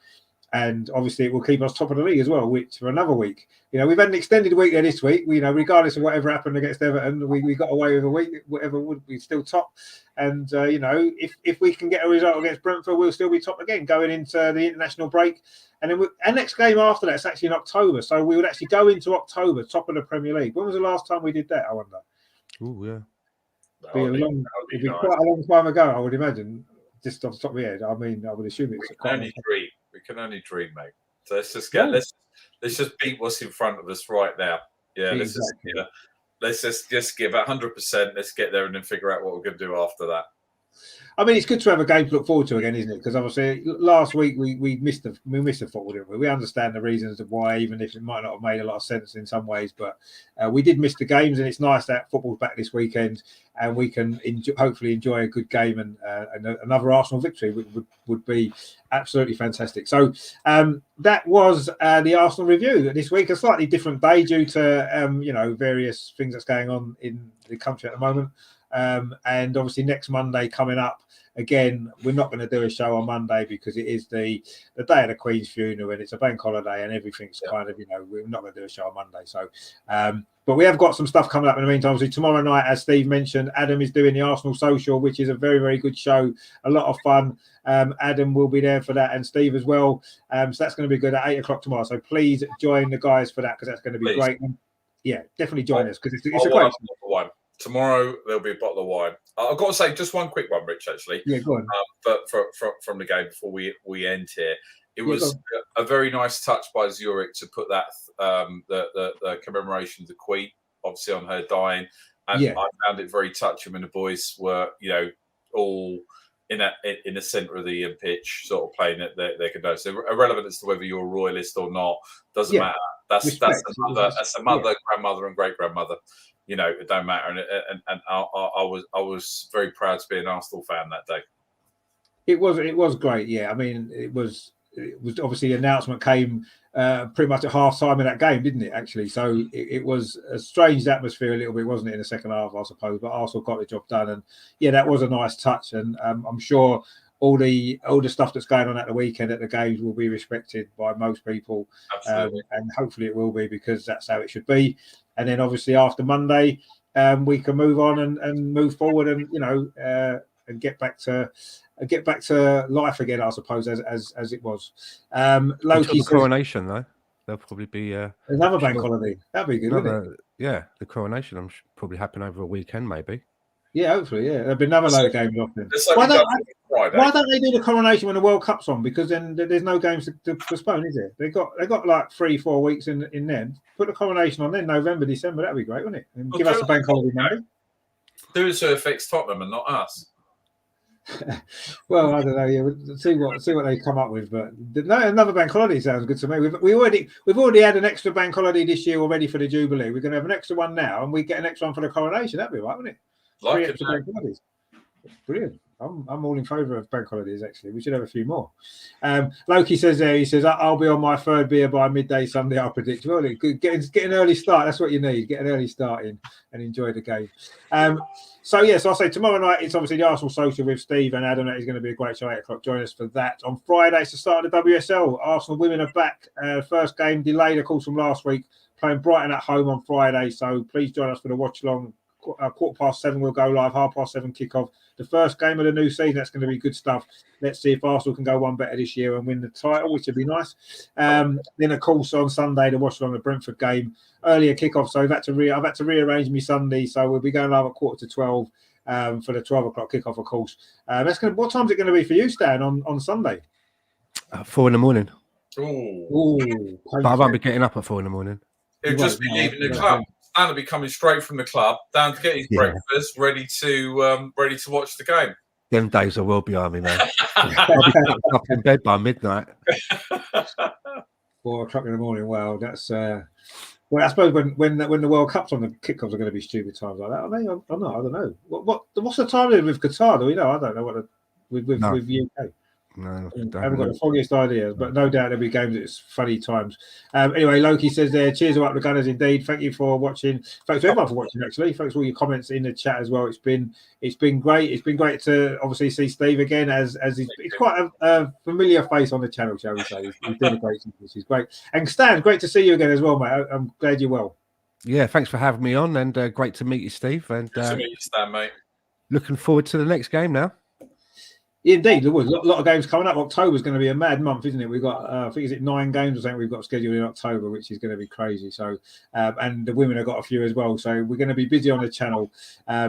and obviously it will keep us top of the league as well, which for another week. We've had an extended week there this week. Regardless of whatever happened against Everton, we got away with a week. Whatever would be still top, and if we can get a result against Brentford, we'll still be top again going into the international break. And then our next game after that is actually in October, so we would actually go into October top of the Premier League. When was the last time we did that, I wonder? Oh yeah. It'd be quite a long time ago, I would imagine, just off the top of my head. I mean, I would assume it's we can only dream, mate. So let's just beat what's in front of us right now. Yeah, exactly. Let's just give 100%. Let's get there and then figure out what we're going to do after that. I mean, it's good to have a game to look forward to again, isn't it? Because obviously last week we missed the football, didn't we? We understand the reasons of why, even if it might not have made a lot of sense in some ways, but we did miss the games, and it's nice that football's back this weekend, and we can hopefully enjoy a good game, and another Arsenal victory would be absolutely fantastic. So that was the Arsenal review this week. A slightly different day due to various things that's going on in the country at the moment. And obviously next Monday coming up, again, we're not going to do a show on Monday because it is the day of the Queen's funeral, and it's a bank holiday, and everything's kind of, we're not going to do a show on Monday. So, but we have got some stuff coming up in the meantime. Obviously, tomorrow night, as Steve mentioned, Adam is doing the Arsenal Social, which is a very, very good show, a lot of fun. Adam will be there for that, and Steve as well. So that's going to be good at 8 o'clock tomorrow. So please join the guys for that, because that's going to be great. And yeah, definitely join us, because it's a great one. Tomorrow there'll be a bottle of wine. I've got to say just one quick one, Rich. Actually, yeah, go on. But from the game before we end here, it was a very nice touch by Zurich to put that the commemoration of the Queen, obviously on her dying, and I found it very touching when the boys were all in the centre of the pitch, sort of playing at their condolences. So irrelevant as to whether you're a royalist or not, doesn't matter. That's a mother, grandmother, and great grandmother. It don't matter, and I was very proud to be an Arsenal fan that day. It was great, yeah. I mean, it was obviously the announcement came pretty much at half time in that game, didn't it? Actually, so it was a strange atmosphere a little bit, wasn't it, in the second half, I suppose? But Arsenal got the job done, and yeah, that was a nice touch, and I'm sure all the stuff that's going on at the weekend at the games will be respected by most people, and hopefully it will be, because that's how it should be. And then obviously after Monday, we can move on and move forward, and and get back to life again, I suppose, as it was. Loki the coronation, though, there'll probably be another bank holiday. That'd be good, wouldn't it? Yeah, the coronation. Probably happen over a weekend, maybe. Yeah, hopefully, yeah. There'll be another load of games off then. There's only Friday. Why don't they do the coronation when the World Cup's on? Because then there's no games to postpone, is there? They got like 3-4 weeks in then. Put the coronation on then, November, December. That'd be great, wouldn't it? And give us a bank holiday Monday. Do it so it affects Tottenham and not us. Well, I don't know. Yeah, we'll see what they come up with. But another bank holiday sounds good to me. We've already had an extra bank holiday this year already for the Jubilee. We're going to have an extra one now, and we get an extra one for the coronation. That'd be right, wouldn't it? Like 3 extra bank holidays. Brilliant. I'm all in favour of bank holidays. Actually, we should have a few more. Loki says there. He says I'll be on my third beer by midday Sunday. I predict. Well, get an early start. That's what you need. Get an early start in and enjoy the game. So I'll say tomorrow night it's obviously the Arsenal social with Steve and Adam. That is going to be a great show. 8 o'clock. Join us for that. On Friday, it's the start of the WSL. Arsenal women are back. First game delayed, of course, from last week. Playing Brighton at home on Friday. So please join us for the watch along. 7:15 we'll go live. 7:30 kickoff. The first game of the new season. That's going to be good stuff. Let's see if Arsenal can go one better this year and win the title, which would be nice. Then, of course, on Sunday, the watch along the Brentford game, earlier kickoff. So I've had to rearrange me Sunday. So we'll be going live at 11:45 for the 12 o'clock kickoff, of course. What time is it going to be for you, Stan, on Sunday? 4 in the morning. Ooh. But I won't be getting up at 4 in the morning. He'll just be leaving the club. Stan will be coming straight from the club down to get his breakfast, ready to watch the game. Them days are well behind me, man. I'll be up in bed by midnight. 4 o'clock in the morning. Wow, that's well. I suppose when the World Cup's on, the kickoffs are going to be stupid times like that, are they? I don't know. What's the time with Qatar? Do we know? I don't know what with UK. No, I haven't got the foggiest ideas, but no doubt there'll be games. It's funny times. Anyway, Loki says there, cheers up the Gunners indeed. Thank you for watching. Thanks to everyone for watching, actually. Thanks for all your comments in the chat as well. It's been great. It's been great to obviously see Steve again as he's quite a familiar face on the channel, shall we say. He's doing a great thing, which is great. And Stan, great to see you again as well, mate. I'm glad you're well. Yeah, thanks for having me on, and great to meet you, Steve. And good to meet you, Stan, mate. Looking forward to the next game now. Indeed, there was a lot of games coming up. October's going to be a mad month, isn't it? We've got, I think, is it 9 games or something we've got scheduled in October, which is going to be crazy. So, and the women have got a few as well. So we're going to be busy on the channel.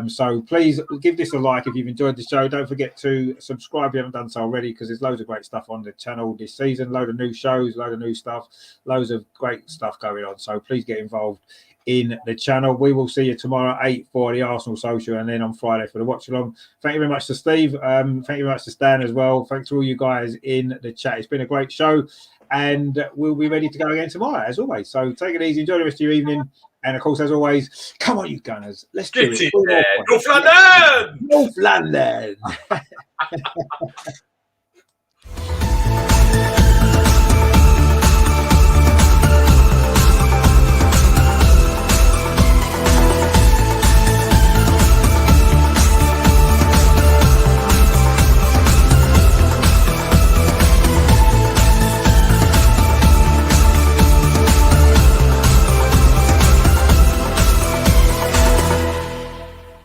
So please give this a like if you've enjoyed the show. Don't forget to subscribe if you haven't done so already, because there's loads of great stuff on the channel this season. Load of new shows, load of new stuff, loads of great stuff going on. So please get involved in the channel. We will see you tomorrow at 8 for the Arsenal social, and then on Friday for the watch along. Thank you very much to Steve. Thank you very much to Stan as well. Thanks to all you guys in the chat. It's been a great show, and we'll be ready to go again tomorrow as always. So take it easy, enjoy the rest of your evening, and of course, as always, come on you Gunners, let's do it. North London! North London.